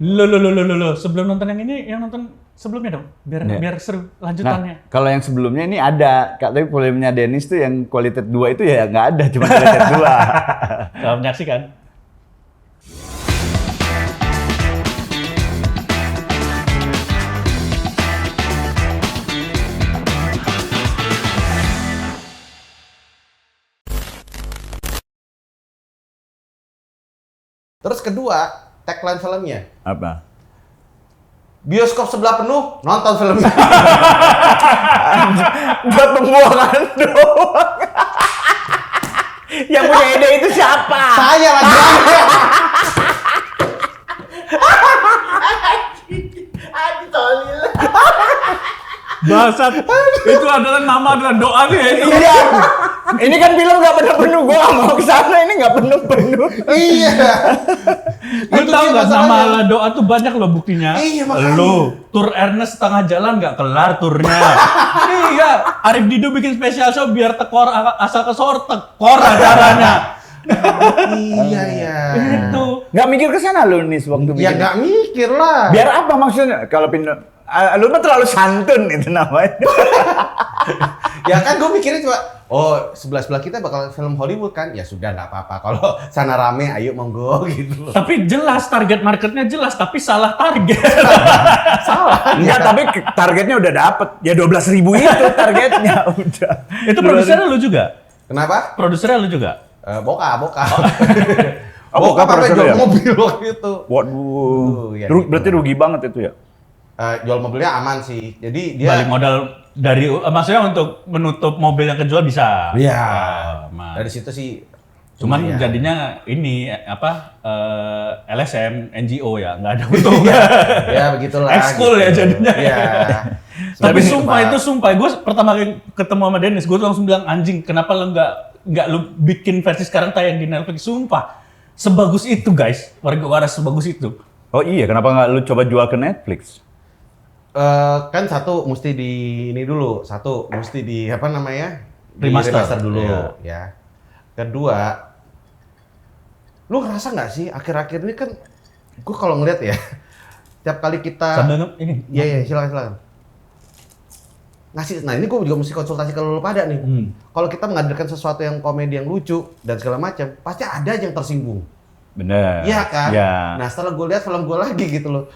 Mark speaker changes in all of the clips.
Speaker 1: Lo. Sebelum nonton yang ini, yang nonton sebelumnya dong. Biar seru lanjutannya.
Speaker 2: Nah, kalau yang sebelumnya ini ada, tapi filmnya Dennis tuh yang Qualitet 2 itu ya nggak ada, cuma Qualitet 2.
Speaker 1: Selamat menyaksikan.
Speaker 3: Terus kedua, tagline filmnya.
Speaker 2: Apa?
Speaker 3: Bioskop sebelah penuh, nonton filmnya.
Speaker 2: Buat pembuangan doang. Yang punya ide itu siapa?
Speaker 3: Saya lagi. Aduh, tolil.
Speaker 1: Bangsat. Itu adalah doa nih ya itu.
Speaker 2: Iya. Ini kan film nggak penuh-penuh, gua nggak mau kesana, ini nggak penuh-penuh.
Speaker 3: Iya.
Speaker 1: Lu tahu nggak nama ala doa tuh banyak loh buktinya.
Speaker 3: Iya, makanya.
Speaker 1: Lu tur Ernest setengah jalan nggak kelar turnya. Iya, Arif Dido bikin spesial show biar tekor asal kesor tekor acaranya.
Speaker 3: Iya.
Speaker 1: Itu.
Speaker 2: Nggak mikir kesana lu nih waktu bikin.
Speaker 3: Ya nggak mikir lah.
Speaker 2: Biar apa maksudnya? Kalau lu mah terlalu santun itu namanya.
Speaker 3: Ya kan gue mikirnya cuma, sebelah kita bakal film Hollywood kan? Ya sudah nggak apa-apa. Kalau sana rame, ayo monggo gitu loh.
Speaker 1: Tapi jelas target marketnya jelas, tapi salah target.
Speaker 3: Salah.
Speaker 2: Enggak, tapi targetnya udah dapet. Ya 12.000 itu targetnya udah.
Speaker 1: Itu produsernya lu juga?
Speaker 3: Kenapa?
Speaker 1: Produsernya lu juga?
Speaker 3: Boka.
Speaker 2: Boka
Speaker 3: sampai
Speaker 2: produsernya
Speaker 3: jual
Speaker 2: ya?
Speaker 3: mobil waktu itu.
Speaker 2: Waduh.
Speaker 3: Ya,
Speaker 2: Berarti
Speaker 3: gitu.
Speaker 2: rugi banget itu ya?
Speaker 3: Jual mobilnya aman sih. Jadi dia
Speaker 1: Balik modal dari, maksudnya untuk menutup mobil yang kejual bisa?
Speaker 3: Iya.
Speaker 1: Aman.
Speaker 3: Dari situ sih.
Speaker 1: Cuman
Speaker 3: lumayan.
Speaker 1: jadinya ini LSM NGO ya, nggak ada untungnya.
Speaker 3: Ya begitulah.
Speaker 1: Ekskul
Speaker 3: gitu.
Speaker 1: ya jadinya.
Speaker 3: Iya.
Speaker 1: Tapi
Speaker 3: Seperti
Speaker 1: sumpah, gue pertama kali ketemu sama Dennis, gue langsung bilang, anjing, kenapa lu nggak lu bikin versi sekarang tayang di Netflix? Sumpah, sebagus itu guys, Warga Waras sebagus itu.
Speaker 2: Oh iya, kenapa nggak lu coba jual ke Netflix?
Speaker 3: Kan satu mesti di ini dulu, satu mesti di apa namanya?
Speaker 1: Remaster.
Speaker 3: Dulu,
Speaker 1: Iya.
Speaker 3: ya. Kedua, lu ngerasa nggak sih akhir-akhir ini kan, gue kalau ngeliat ya, tiap kali kita,
Speaker 1: Sambil ini.
Speaker 3: iya silakan. Nah ini gue juga mesti konsultasi ke lu pada nih. Kalau kita menghadirkan sesuatu yang komedi yang lucu dan segala macam, pasti ada aja yang tersinggung.
Speaker 2: Bener.
Speaker 3: Iya kan?
Speaker 2: Ya.
Speaker 3: Nah setelah gue lihat film gue lagi gitu loh,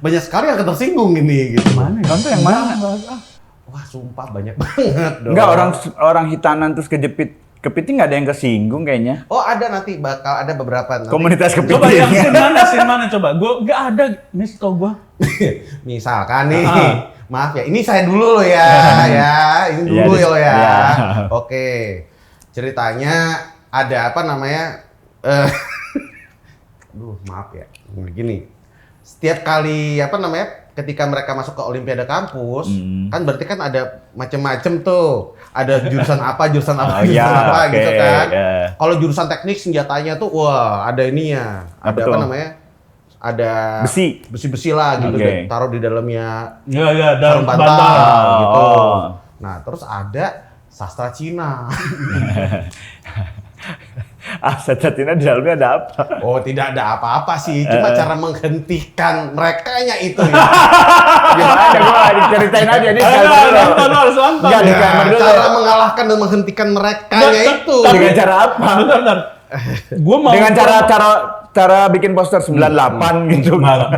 Speaker 3: banyak sekali yang tersinggung ini gitu.
Speaker 1: Mana?
Speaker 2: Contoh yang mana?
Speaker 3: Wah sumpah banyak banget dong.
Speaker 2: Enggak, orang hitanan terus kepiting nggak ada yang kesinggung kayaknya.
Speaker 3: Oh ada nanti bakal ada beberapa nanti.
Speaker 2: Komunitas kepiting.
Speaker 1: Coba yang scene mana coba? Gue nggak ada, nih tau gue.
Speaker 3: Misalkan nih, maaf ya, ini saya dulu loh ya, ini dulu
Speaker 2: Iya,
Speaker 3: ya.
Speaker 2: iya.
Speaker 3: Oke, ceritanya ada apa namanya? Aduh, maaf ya, begini. Setiap kali apa namanya? Ketika mereka masuk ke Olimpiade kampus, kan berarti kan ada macem-macem tuh. Ada jurusan apa, gitu kan.
Speaker 2: Yeah.
Speaker 3: Kalau jurusan teknik senjatanya tuh, wah ada ininya. Ada apa namanya? Ada besi lah gitu, taruh di dalamnya
Speaker 1: dalam
Speaker 3: sarung bantal gitu. Nah, terus ada sastra Cina.
Speaker 2: Sastra Cina di dalamnya ada apa?
Speaker 3: Oh, tidak ada apa-apa sih, cuma cara menghentikan merekanya itu ya.
Speaker 2: Gimana? Gua diceritain aja nih.
Speaker 1: Harus nonton.
Speaker 2: Enggak, di kamar dulu.
Speaker 3: Cara mengalahkan dan menghentikan merekanya itu.
Speaker 2: Dengan cara apa?
Speaker 1: Bentar. Gua mau
Speaker 2: Dengan cara bikin poster 98 gitu.
Speaker 3: Enggak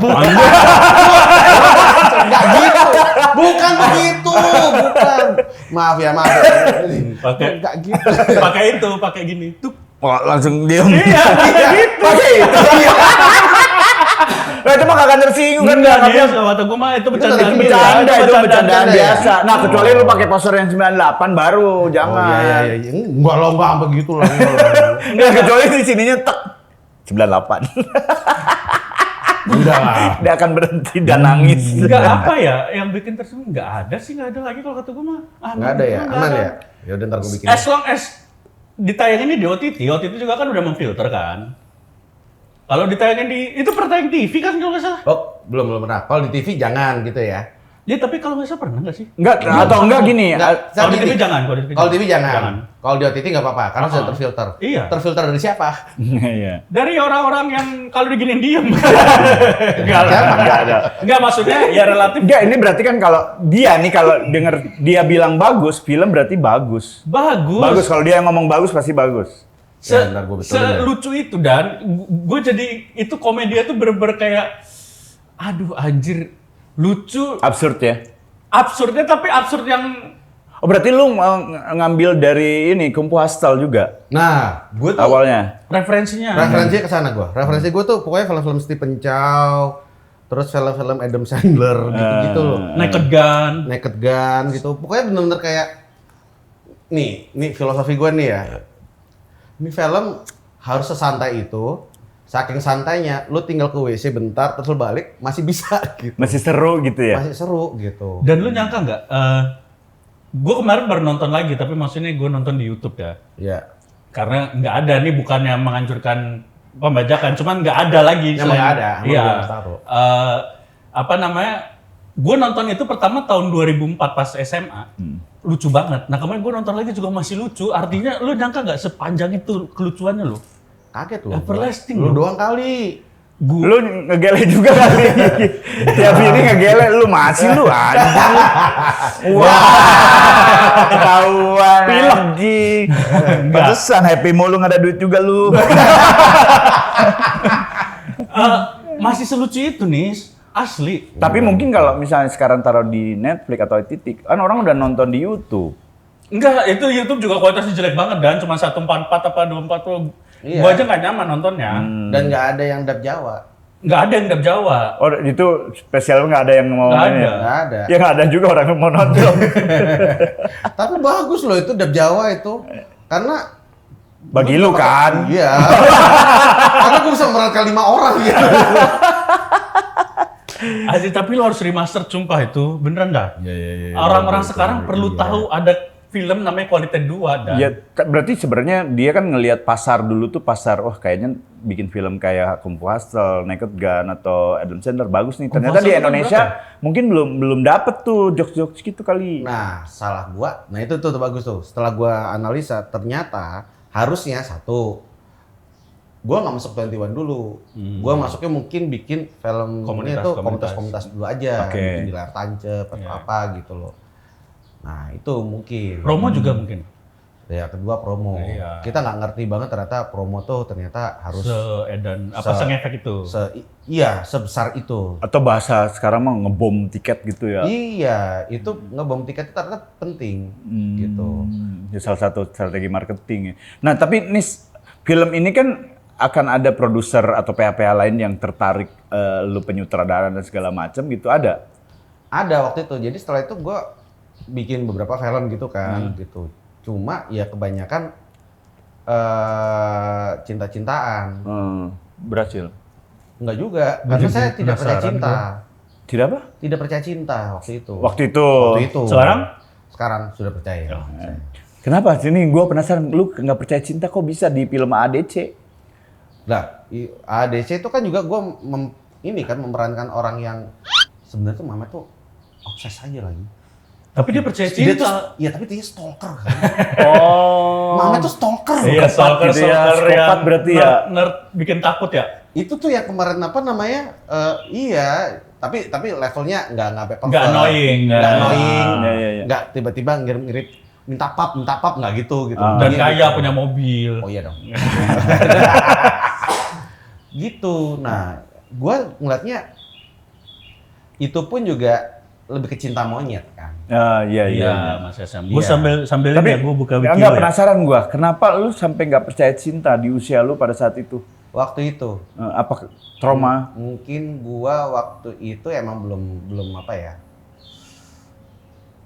Speaker 3: gitu. Bukan begitu, bukan. Maaf ya. Enggak gitu.
Speaker 1: Pakai gini. Tuh.
Speaker 2: Oh, langsung diam.
Speaker 1: Iya, gitu.
Speaker 2: Pakai itu. Nah, itu mah kagak tersinggung kan
Speaker 1: Enggak,
Speaker 2: nggak
Speaker 1: dia kata gue mah itu bercandaan
Speaker 2: itu bercandaan
Speaker 3: ya.
Speaker 2: biasa. Nah, kecuali lu pakai poster yang 98 baru, jangan.
Speaker 3: Iya. Enggak lomba begitu lah.
Speaker 2: Enggak, kecuali di sininya tek 98.
Speaker 3: Enggak lah.
Speaker 2: Dia akan berhenti dan nangis.
Speaker 1: Enggak apa ya, yang bikin tersinggung enggak ada sih, enggak ada lagi kalau kata gue mah.
Speaker 3: Enggak ada ya, aman ya. Ya udah ntar gue bikin.
Speaker 1: As long as ditayangin di OTT juga kan udah memfilter kan. Kalau ditayangin itu pertayang TV kan kalau nggak salah.
Speaker 3: Oh, belum pernah. Kalau di TV jangan gitu ya.
Speaker 1: Ya tapi kalau nggak salah pernah nggak sih?
Speaker 2: Enggak, atau enggak gini.
Speaker 3: Nggak,
Speaker 1: Kalau di
Speaker 3: gini.
Speaker 1: TV jangan,
Speaker 3: Kalau di TV jangan. Kalau di OTT nggak apa-apa, karena sudah
Speaker 1: Uh-uh.
Speaker 3: terfilter.
Speaker 1: Iya.
Speaker 3: Terfilter dari siapa?
Speaker 2: Iya.
Speaker 1: Dari orang-orang yang kalau diginiin diem.
Speaker 3: Enggak lah.
Speaker 1: Enggak maksudnya ya relatif
Speaker 2: Enggak, ini berarti kan kalau denger dia bilang bagus, film berarti bagus.
Speaker 1: bagus.
Speaker 2: Bagus, kalau dia ngomong bagus pasti bagus.
Speaker 3: Ya, bentar, gua betulin ya.
Speaker 1: Selucu itu dan gue jadi itu komedia tuh bener-bener kayak aduh anjir lucu
Speaker 2: Absurd ya.
Speaker 1: absurdnya tapi absurd yang
Speaker 2: Oh berarti lu ngambil dari ini Kung Fu Hustle juga
Speaker 3: Nah, gue tuh
Speaker 2: awalnya.
Speaker 1: referensinya.
Speaker 3: referensinya ke sana gue. Referensi gue tuh pokoknya film-film Stephen Chow, terus film-film Adam Sandler gitu-gitu loh.
Speaker 1: Naked Gun.
Speaker 3: Naked Gun gitu. Pokoknya bener-bener kayak nih filosofi gue nih ya. Ini film harus sesantai itu. Saking santainya, lu tinggal ke WC bentar terus lu balik masih bisa gitu.
Speaker 2: Masih seru gitu ya.
Speaker 3: Masih seru gitu.
Speaker 1: Dan lu nyangka nggak? Gue kemarin baru nonton lagi, tapi maksudnya gue nonton di YouTube ya.
Speaker 3: Ya.
Speaker 1: Karena nggak ada nih, bukannya menghancurkan pembajakan, cuman nggak ada lagi.
Speaker 3: Emang nggak ada, emang
Speaker 1: Iya.
Speaker 3: gua harus taruh.
Speaker 1: Apa namanya? Gue nonton itu pertama tahun 2004 pas SMA. Lucu banget. Nah kemarin gue nonton lagi juga masih lucu. Artinya lu nyangka nggak sepanjang itu kelucuannya lu?
Speaker 3: Kaget lu.
Speaker 1: Everlasting
Speaker 3: Lu
Speaker 1: lu.
Speaker 3: doang kali.
Speaker 2: Lu ngegele juga kali. Tiap ini ngegele lu masih lu anjing. Wah, ketahuan anjing. Pantesan happy mulu nggak ada duit juga lu.
Speaker 1: Masih selucu itu nih, asli.
Speaker 2: Tapi mungkin kalau misalnya sekarang taruh di Netflix atau titik, kan orang udah nonton di YouTube.
Speaker 1: Enggak, itu YouTube juga kualitasnya jelek banget dan cuma 144 apa 24 tuh.
Speaker 3: Iya.
Speaker 1: Gua aja nggak nyaman nontonnya.
Speaker 3: Dan nggak ada yang dub Jawa.
Speaker 1: Nggak ada yang dap Jawa.
Speaker 2: Oh itu spesial nggak ada yang mau
Speaker 1: Nggak
Speaker 2: ini
Speaker 1: ada.
Speaker 2: ya?
Speaker 3: Nggak ada.
Speaker 2: Ya nggak ada juga orang yang mau nonton.
Speaker 3: Tapi bagus loh itu dub Jawa itu. Karena
Speaker 2: Bagi lu kan.
Speaker 3: Iya. Karena gue bisa memerankan 5 orang gitu.
Speaker 1: Asli, tapi lo harus remaster sumpah itu. Beneran dah.
Speaker 3: Iya.
Speaker 1: Orang-orang sekarang perlu tahu ada film namanya Quality 2 dan
Speaker 2: Ya berarti sebenarnya dia kan ngelihat pasar dulu tuh pasar, wah kayaknya bikin film kayak Kung Fu Hustle, Naked Gun atau Adam Sandler bagus nih.
Speaker 1: Kung Fu
Speaker 2: Ternyata di
Speaker 1: Hustle kan
Speaker 2: Indonesia mungkin belum dapet tuh jokes-jokes gitu kali.
Speaker 3: Nah, salah gua. Nah, itu tuh bagus tuh. Setelah gua analisa, ternyata harusnya satu, gua nggak masuk 21 dulu. Gua masuknya mungkin bikin filmnya itu komunitas dulu aja.
Speaker 2: Oke.
Speaker 3: Bikin di layar tancap atau apa gitu loh. Nah, itu mungkin.
Speaker 1: promo juga mungkin.
Speaker 3: Ya, kedua promo.
Speaker 1: Iya.
Speaker 3: Kita nggak ngerti banget ternyata promo tuh ternyata harus
Speaker 1: Seedan apa sengefek itu.
Speaker 3: iya, sebesar itu.
Speaker 2: Atau bahasa sekarang mah ngebom tiket gitu ya.
Speaker 3: Iya, itu ngebom tiket itu ternyata penting gitu.
Speaker 2: Ya salah satu strategi marketing ya. Nah tapi Nis, film ini kan akan ada produser atau PH-PH lain yang tertarik lu penyutradaran dan segala macam gitu, ada?
Speaker 3: Ada waktu itu. Jadi setelah itu gue bikin beberapa film gitu kan, gitu. Cuma ya kebanyakan cinta-cintaan.
Speaker 2: Berhasil?
Speaker 3: Enggak juga, karena saya tidak percaya
Speaker 1: penasaran
Speaker 3: cinta.
Speaker 2: Tidak apa?
Speaker 3: Tidak percaya cinta waktu itu.
Speaker 2: Waktu itu.
Speaker 3: Waktu itu.
Speaker 1: Sekarang?
Speaker 3: Sekarang sudah percaya.
Speaker 2: Kenapa? Sini gue penasaran, lu nggak percaya cinta kok bisa di film ADC?
Speaker 3: Nah, ADC itu kan juga gue ini kan memerankan orang yang sebenarnya tuh Mama tuh obses aja lagi.
Speaker 1: Tapi dia percaya
Speaker 3: Dia tuh,
Speaker 1: cinta.
Speaker 3: iya tapi dia stalker kan.
Speaker 2: Oh.
Speaker 3: Mama tuh stalker.
Speaker 1: Iya,
Speaker 2: Psikopat gitu ya, psikopat berarti ya.
Speaker 1: Nerd bikin takut ya.
Speaker 3: Itu tuh yang kemarin apa namanya? Iya, tapi levelnya nggak perfect.
Speaker 1: Nggak annoying,
Speaker 3: nggak
Speaker 1: nggak-
Speaker 3: annoying,
Speaker 2: Iya.
Speaker 3: nggak tiba-tiba ngirim minta pap nggak gitu.
Speaker 1: Dan
Speaker 3: Dia
Speaker 1: kaya
Speaker 3: gitu.
Speaker 1: punya mobil.
Speaker 3: Oh iya dong. Gitu. Nah, gue ngeliatnya itu pun juga lebih ke cinta monyet kan.
Speaker 2: Iya.
Speaker 1: Mas SM. Gue
Speaker 3: Iya.
Speaker 1: sambil
Speaker 2: Tapi
Speaker 1: ini ya, gue buka wiki
Speaker 2: nggak
Speaker 1: lo ya.
Speaker 2: penasaran gua, kenapa lu sampai nggak percaya cinta di usia lu pada saat itu?
Speaker 3: Waktu itu
Speaker 2: Apa trauma?
Speaker 3: mungkin gua waktu itu emang belum apa ya.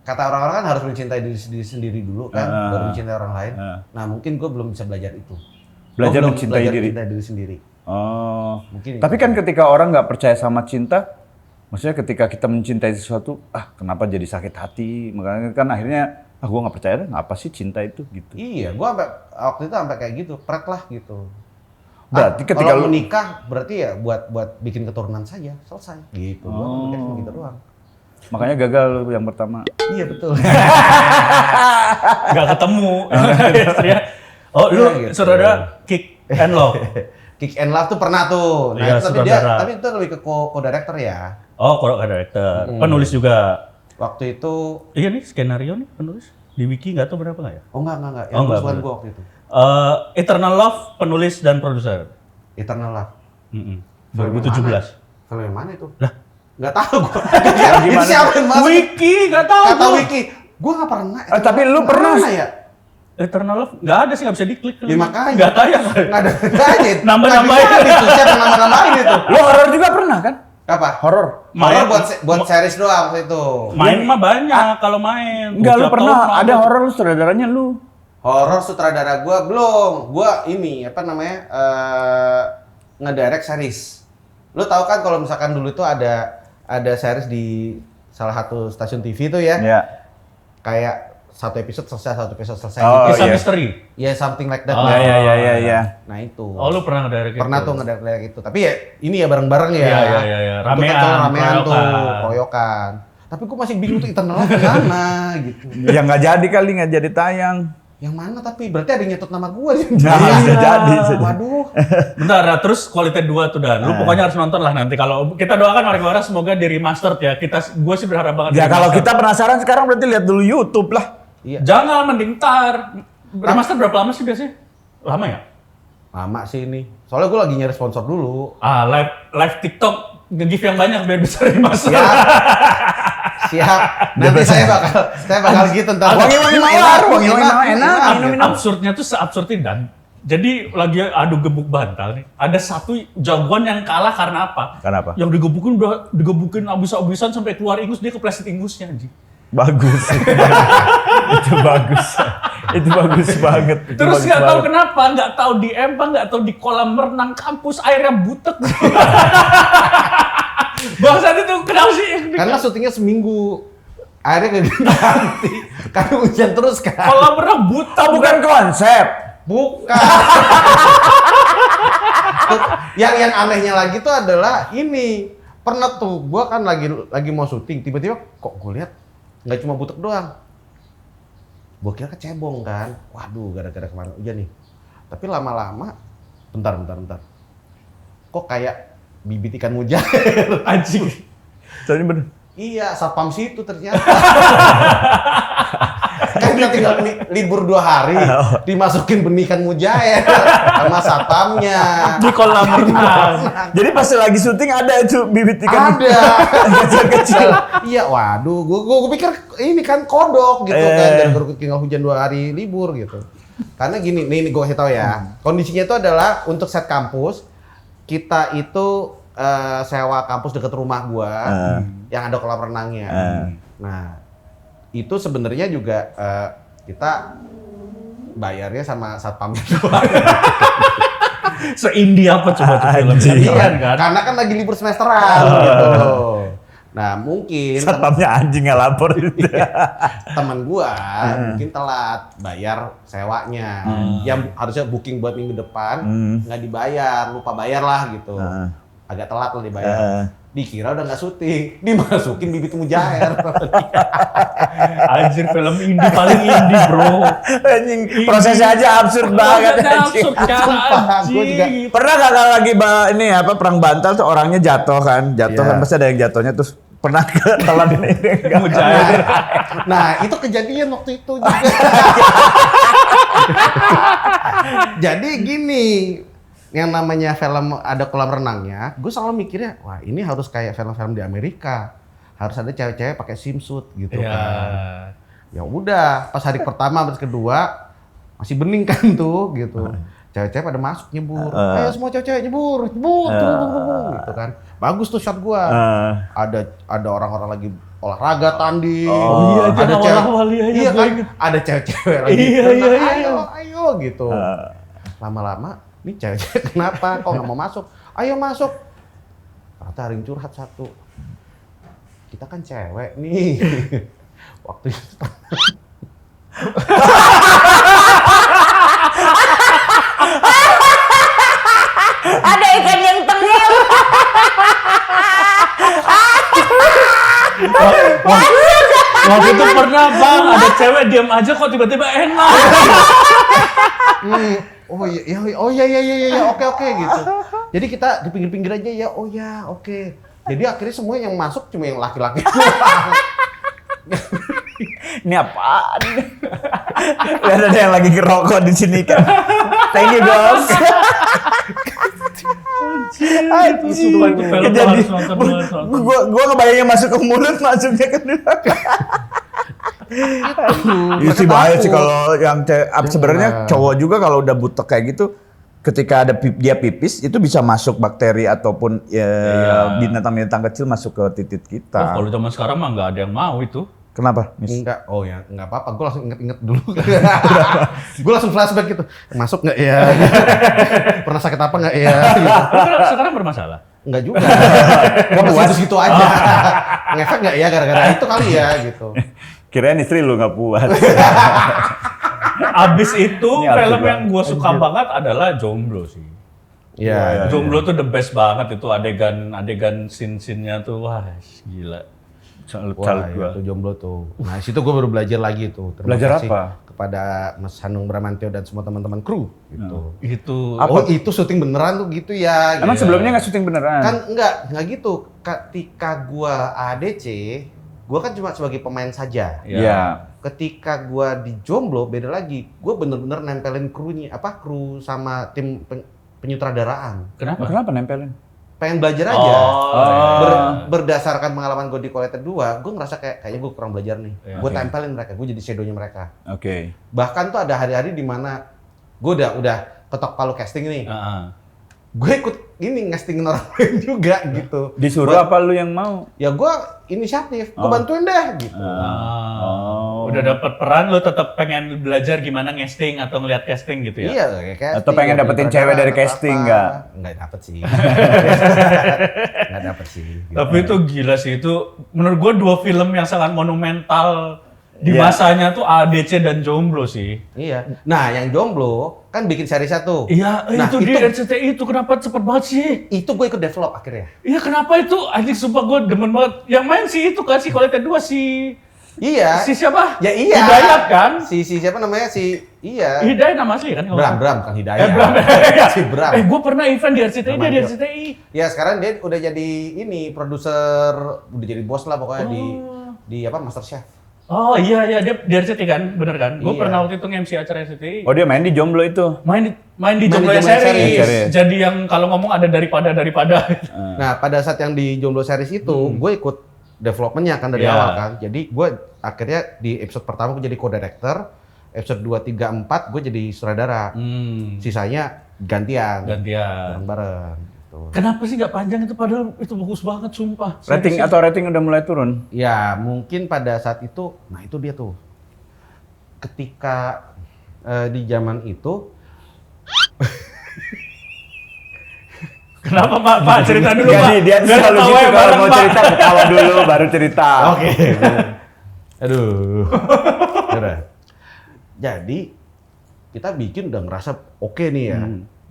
Speaker 3: Kata orang-orang kan harus mencintai diri sendiri dulu kan, baru mencintai orang lain. Nah, mungkin gua belum bisa belajar itu.
Speaker 2: Belajar
Speaker 3: Gua belum
Speaker 2: mencintai diri.
Speaker 3: mencintai diri sendiri.
Speaker 2: Oh.
Speaker 3: Mungkin
Speaker 2: Tapi kan ketika orang nggak percaya sama cinta, maksudnya ketika kita mencintai sesuatu, kenapa jadi sakit hati? Makanya kan akhirnya, gua nggak percaya, apa sih cinta itu gitu.
Speaker 3: Iya, gua waktu itu sampai kayak gitu, pret lah gitu.
Speaker 2: Berarti ketika
Speaker 3: kalau
Speaker 2: lu
Speaker 3: menikah berarti ya buat bikin keturunan saja, selesai. Gitu. Gua mikirnya gitu doang.
Speaker 2: Makanya gagal lu yang pertama.
Speaker 3: Iya betul.
Speaker 1: Nggak ketemu. Istrinya. Oh, lu
Speaker 3: Iya, gitu.
Speaker 1: saudara Kick and Love.
Speaker 3: Kick and Love tuh pernah tuh. Nah,
Speaker 1: Iya,
Speaker 3: itu
Speaker 1: sutradara.
Speaker 3: tapi itu lebih ke co-director ya.
Speaker 1: Oh, kalau director. Penulis juga.
Speaker 3: Waktu itu
Speaker 1: Iya nih, skenario nih penulis. Di wiki nggak tahu berapa nggak ya?
Speaker 3: enggak. Yang
Speaker 1: Oh, enggak,
Speaker 3: bukan
Speaker 1: bener.
Speaker 3: gua waktu itu.
Speaker 1: Eternal Love, penulis dan produser.
Speaker 3: Eternal Love.
Speaker 1: 2017.
Speaker 3: Film yang mana itu?
Speaker 1: Lah?
Speaker 3: Nggak tahu gua.
Speaker 2: Gimana?
Speaker 3: Ini siapa yang masuk?
Speaker 1: Wiki, nggak tahu.
Speaker 3: Kata
Speaker 1: gua.
Speaker 3: Wiki. Gua nggak pernah.
Speaker 2: Tapi lu pernah?
Speaker 3: Mana ya?
Speaker 1: Eternal Love nggak ada sih, nggak bisa diklik.
Speaker 3: Ya, makanya.
Speaker 1: Nggak tayang.
Speaker 3: Nggak ada aja.
Speaker 1: Nambah-nambahin.
Speaker 3: Itu siapa nambah-nambahin itu?
Speaker 2: Lu horor juga pernah kan?
Speaker 3: Apa?
Speaker 2: Horor.
Speaker 3: Horor buat series doang waktu itu.
Speaker 1: Main mah banyak kalau main.
Speaker 2: Enggak, lu
Speaker 1: Tiap
Speaker 2: pernah
Speaker 1: tahun
Speaker 2: ada horor lu sutradaranya lu.
Speaker 3: Horor sutradara gua belum. Gua ini apa namanya? Ngedirect series. Lu tahu kan kalau misalkan dulu itu ada series di salah satu stasiun TV itu ya.
Speaker 2: Ya.
Speaker 3: Kayak satu episode selesai
Speaker 2: Oh,
Speaker 3: gitu.
Speaker 1: Kisah
Speaker 2: iya.
Speaker 1: misteri.
Speaker 3: Ya something like that.
Speaker 1: Oh,
Speaker 3: lah.
Speaker 2: Ya.
Speaker 3: Nah itu.
Speaker 1: Oh, lu pernah ngedirect
Speaker 3: Pernah
Speaker 1: itu?
Speaker 3: tuh ngedirect itu. Tapi ya ini ya bareng-bareng ya.
Speaker 1: Iya.
Speaker 3: Itu kan
Speaker 1: Ramean,
Speaker 3: kalau ramean tuh,
Speaker 1: keroyokan.
Speaker 3: keroyokan. Tapi gua masih bingung tuh Eternal Love kemana gitu.
Speaker 2: Ya nggak jadi kali, nggak jadi tayang.
Speaker 3: Yang mana tapi? Berarti ada yang nyetut nama gua.
Speaker 2: Nah, bisa jadi.
Speaker 3: Waduh.
Speaker 1: Bentar, nah, terus Quality 2 tuh Dan. Lu pokoknya harus nonton lah nanti. Kalau kita doakan Warga semoga di remastered ya. Gue sih berharap banget.
Speaker 2: Ya kalau
Speaker 1: di-remastered.
Speaker 2: kita penasaran sekarang berarti lihat dulu YouTube lah.
Speaker 3: Iya.
Speaker 1: Jangan, mending ntar. Remaster berapa lama sih biasanya? Lama ya?
Speaker 3: Lama sih ini. Soalnya gua lagi nyari sponsor dulu.
Speaker 1: Live TikTok nge-give yang banyak biar bisa remaster.
Speaker 3: Siap. Nanti saya bakal gitu ntar.
Speaker 2: Wangi-wangi mawar, wangi-wangi mawar enak.
Speaker 1: Minum-minum. Absurdnya tuh seabsurd ini Dan. Jadi lagi adu gebuk bantal nih. Ada satu jagoan yang kalah karena apa?
Speaker 2: Kenapa?
Speaker 1: Yang digebukin abis-abisan sampai keluar ingus, dia kepleset ingusnya anjing.
Speaker 2: Bagus. Itu bagus. Itu bagus banget. Itu
Speaker 1: Terus
Speaker 2: bagus
Speaker 1: nggak tahu
Speaker 2: banget.
Speaker 1: kenapa, nggak tahu di empang, nggak tahu di kolam renang kampus airnya butek. Bangsat itu kenapa sih?
Speaker 3: Karena syutingnya seminggu. Akhirnya nggak diganti. Karena hujan terus kan.
Speaker 1: Kolam renang butek.
Speaker 2: Bukan konsep.
Speaker 3: Bukan. yang anehnya lagi tuh adalah ini. Pernah tuh, gua kan lagi mau syuting, tiba-tiba kok gue lihat nggak cuma butek doang. Gua kira kecebong kan. Waduh, gara-gara kemarin hujan nih. Tapi lama-lama, bentar. Kok kayak bibit ikan mujair.
Speaker 1: Anjing.
Speaker 2: Soalnya bener.
Speaker 3: Iya, satpam situ ternyata. Kan kita tinggal libur 2 hari, dimasukin benih ikan mujair sama satpamnya.
Speaker 1: Di kolam renang.
Speaker 2: Jadi pas lagi syuting ada itu bibit ikan.
Speaker 3: Ada.
Speaker 2: Kecil-kecil.
Speaker 3: Iya, waduh, gua pikir ini kan kodok gitu kan, dan baru tinggal hujan 2 hari libur gitu. Karena gini, nih gua kasih tahu ya. Kondisinya itu adalah untuk set kampus, kita itu sewa kampus dekat rumah gua yang ada kolam renangnya. Nah, itu sebenarnya juga kita bayarnya sama satpamnya doang.
Speaker 1: Se-indie apa coba tuh film?
Speaker 2: Anjing.
Speaker 1: Keren kan?
Speaker 3: Karena kan lagi libur semesteran gitu. Nah, mungkin
Speaker 2: Satpamnya anjing nggak lapor.
Speaker 3: teman gua mungkin telat bayar sewanya. Yang harusnya booking buat minggu depan nggak dibayar, lupa bayar lah gitu. Agak telat lah dibayar. Dikira udah nggak syuting, dimasukin bibit mujair.
Speaker 1: Anjir, film indie paling indie, bro.
Speaker 2: Anjing, prosesnya aja absurd banget.
Speaker 1: Prosesnya
Speaker 2: anjing.
Speaker 1: absurd kan,
Speaker 3: Sumpah, gua juga.
Speaker 1: anjing.
Speaker 2: Pernah gak kalau lagi ini apa perang bantal tuh orangnya jatuh kan
Speaker 3: Iya.
Speaker 2: kan pasti ada yang jatuhnya terus pernah ketelan ini enggak?
Speaker 1: Mujair.
Speaker 3: Nah, itu kejadian waktu itu juga. Jadi gini, yang namanya film ada kolam renangnya, gue selalu mikirnya, wah ini harus kayak film-film di Amerika. Harus ada cewek-cewek pakai swimsuit gitu
Speaker 1: Iya.
Speaker 3: kan. Ya udah, pas hari pertama, pas kedua masih bening kan tuh gitu. Cewek-cewek pada masuk nyebur. Ayo semua cewek-cewek nyebur gitu kan. Bagus tuh shot gua. Ada orang-orang lagi olahraga tanding.
Speaker 1: Oh iya,
Speaker 3: ada
Speaker 1: jangan awal-awal, iya,
Speaker 3: iya
Speaker 1: gua
Speaker 3: kan,
Speaker 1: inget.
Speaker 3: ada cewek-cewek lagi.
Speaker 1: Iya,
Speaker 3: berenang,
Speaker 1: iya.
Speaker 3: ayo gitu. Lama-lama, nih cewek-cewek kenapa? Kok nggak mau masuk? Ayo masuk. Ternyata ada yang curhat satu. Kita kan cewek nih. Waktu itu
Speaker 4: Ada ikan yang tengil.
Speaker 1: Waktu itu pernah bang, ada cewek diam aja kok tiba-tiba enak.
Speaker 3: Oh iya, oke gitu. Jadi kita di pinggir-pinggir aja ya, oh ya, oke. Jadi akhirnya semua yang masuk cuma yang laki-laki doang.
Speaker 2: Ini apaan? Lihat ada yang lagi ngerokok di sini kan. Thank you guys.
Speaker 1: Sumpah itu film
Speaker 2: Jadi,
Speaker 1: harus nonton.
Speaker 2: gua ngebayangin masuk ke mulut, masuknya ke neraka. Itu sih bahaya sih kalau yang sebenarnya cowok juga kalau udah butek kayak gitu, ketika ada dia pipis itu bisa masuk bakteri ataupun binatang-binatang kecil masuk ke titik kita.
Speaker 1: Kalau zaman sekarang mah nggak ada yang mau itu.
Speaker 2: Kenapa?
Speaker 3: Enggak, oh ya, enggak apa-apa. Gue langsung inget-inget dulu. Gue langsung flashback gitu. Masuk nggak ya? Pernah sakit apa nggak ya? Gitu.
Speaker 1: Sekarang bermasalah.
Speaker 3: Enggak juga. Gue puas gitu aja. Ngefek nggak ya gara-gara itu kali ya gitu.
Speaker 2: Kirain istri lu nggak puas.
Speaker 1: Abis itu
Speaker 2: Ini arti
Speaker 1: film
Speaker 2: banget.
Speaker 1: yang gue suka banget adalah Jomblo sih.
Speaker 3: Iya.
Speaker 1: Jomblo tuh the best banget itu adegan scene-nya tuh wah gila.
Speaker 2: Salut
Speaker 3: Wah,
Speaker 2: gua.
Speaker 3: itu jomblo tuh. Nah, situ gue baru belajar lagi tuh. Terima
Speaker 2: Belajar
Speaker 3: kasih
Speaker 2: apa?
Speaker 3: kepada Mas Hanung Bramantyo dan semua teman-teman kru gitu.
Speaker 1: Itu
Speaker 3: Oh, itu syuting beneran tuh gitu ya.
Speaker 2: Emang
Speaker 3: gitu.
Speaker 2: sebelumnya nggak syuting beneran?
Speaker 3: Kan enggak gitu. Ketika gua ADC, gua kan cuma sebagai pemain saja.
Speaker 2: Iya.
Speaker 3: Ketika gua di Jomblo beda lagi. Gua bener-bener nempelin kru sama tim penyutradaraan.
Speaker 2: Kenapa nempelin?
Speaker 3: Pengen belajar aja.
Speaker 1: Oh.
Speaker 3: Berdasarkan pengalaman gue di Collector 2, gue ngerasa kayaknya gue kurang belajar nih.
Speaker 1: Iya.
Speaker 3: Gue
Speaker 2: Oke.
Speaker 3: tempelin mereka, gue jadi shadownya mereka.
Speaker 2: Oke.
Speaker 3: Bahkan tuh ada hari-hari di mana gue udah ketok palu casting nih. Gue ikut ini ngastingin orang lain juga gitu.
Speaker 2: Disuruh apa lu yang mau?
Speaker 3: Ya gue inisiatif, gue bantuin deh gitu.
Speaker 1: Udah dapat peran lo tetap pengen belajar gimana ngesting atau ngeliat casting gitu ya?
Speaker 3: Iya, kayak casting.
Speaker 2: Atau pengen dapetin cewek dari casting, nggak?
Speaker 3: Nggak dapet sih. Nggak dapet sih. Gitu.
Speaker 1: Tapi itu gila sih, itu menurut gua dua film yang sangat monumental di
Speaker 2: Iya.
Speaker 1: masanya tuh ADC dan Jomblo sih.
Speaker 3: Iya. Nah, yang Jomblo kan bikin seri satu.
Speaker 1: Iya,
Speaker 3: Nah,
Speaker 1: itu di RCTI itu kenapa cepet banget sih?
Speaker 3: Itu gue ikut develop akhirnya.
Speaker 1: Iya kenapa itu? Anjing sumpah gua demen banget. Yang main sih itu kan si Collector 2 si
Speaker 3: Iya.
Speaker 1: siapa?
Speaker 3: Ya iya.
Speaker 1: Hidayat kan?
Speaker 3: Si siapa namanya? Iya.
Speaker 1: Hidayat nama asli kan?
Speaker 3: Bram kan Hidayat.
Speaker 1: Bram.
Speaker 3: Si Bram.
Speaker 1: Gue pernah event di RCTI, dia di
Speaker 3: Bram.
Speaker 1: RCTI.
Speaker 3: Ya sekarang dia udah jadi ini produser, udah jadi bos lah pokoknya di apa MasterChef.
Speaker 1: Oh iya dia di RCTI kan, bener kan? Gue
Speaker 3: Iya.
Speaker 1: pernah waktu itu nge-MC acara RCTI.
Speaker 2: Oh dia main di Jomblo itu?
Speaker 1: Main di
Speaker 3: Main
Speaker 1: Jomblo
Speaker 3: di Jomblo
Speaker 1: series.
Speaker 3: Series.
Speaker 1: Jadi yang kalau ngomong ada daripada.
Speaker 3: Nah pada saat yang di Jomblo series itu, gue ikut developmentnya kan dari
Speaker 1: Iya.
Speaker 3: awal kan. Jadi gue akhirnya di episode pertama gue jadi co-director, episode 2, 3, 4 gue jadi sutradara. Sisanya gantian. Bareng-bareng. Gitu.
Speaker 1: Kenapa sih nggak panjang itu padahal itu bagus banget sumpah.
Speaker 2: Rating udah mulai turun?
Speaker 3: Ya mungkin pada saat itu, nah itu dia tuh. Ketika di zaman itu,
Speaker 1: Kenapa Pak cerita dulu Pak?
Speaker 2: Jadi dia
Speaker 1: Biar
Speaker 2: selalu
Speaker 1: ketawa
Speaker 2: gitu
Speaker 1: ya
Speaker 2: kalau
Speaker 1: bareng,
Speaker 2: mau
Speaker 1: Pak.
Speaker 2: cerita ketawa dulu baru cerita.
Speaker 3: Oke. Aduh. Udah. Jadi kita bikin udah ngerasa oke nih ya.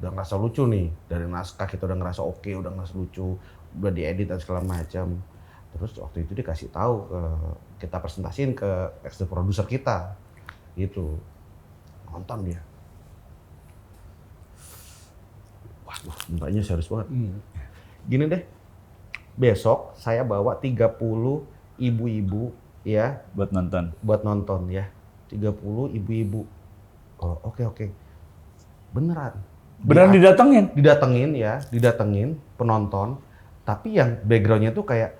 Speaker 3: Udah ngerasa lucu nih. Dari naskah kita udah ngerasa oke, udah ngerasa lucu, udah diedit dan segala macam. Terus waktu itu dikasih tahu kita presentasiin ke executive producer kita. Gitu. Nonton dia. Waduh, mukanya serius banget. Gini deh. Besok saya bawa 30 ibu-ibu ya
Speaker 2: Buat nonton.
Speaker 3: buat nonton ya. 30 ibu-ibu. Oh, oke. Beneran.
Speaker 2: Beneran didatengin?
Speaker 3: Didatengin penonton. Tapi yang backgroundnya tuh kayak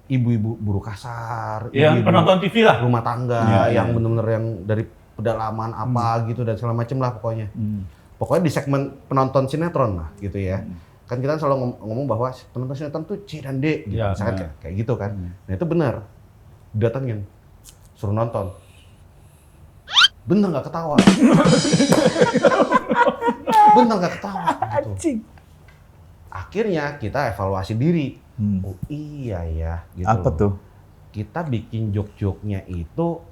Speaker 3: ibu-ibu buruh kasar,
Speaker 1: Yang
Speaker 3: ibu-ibu
Speaker 1: penonton TV lah.
Speaker 3: rumah tangga,
Speaker 2: Iya,
Speaker 3: yang bener-bener yang dari pedalaman apa gitu dan segala macem lah pokoknya. Pokoknya di segmen penonton sinetron lah gitu ya. Kan kita selalu ngomong bahwa penonton sinetron tuh C dan D gitu.
Speaker 1: Iya,
Speaker 3: Misalkan kayak gitu kan. Nah itu benar. Datengin. Suruh nonton. Bener nggak ketawa. Bener nggak ketawa. Gitu. Akhirnya kita evaluasi diri. Oh iya ya. Gitu
Speaker 2: Apa
Speaker 3: loh.
Speaker 2: tuh?
Speaker 3: Kita bikin joke-joke-nya itu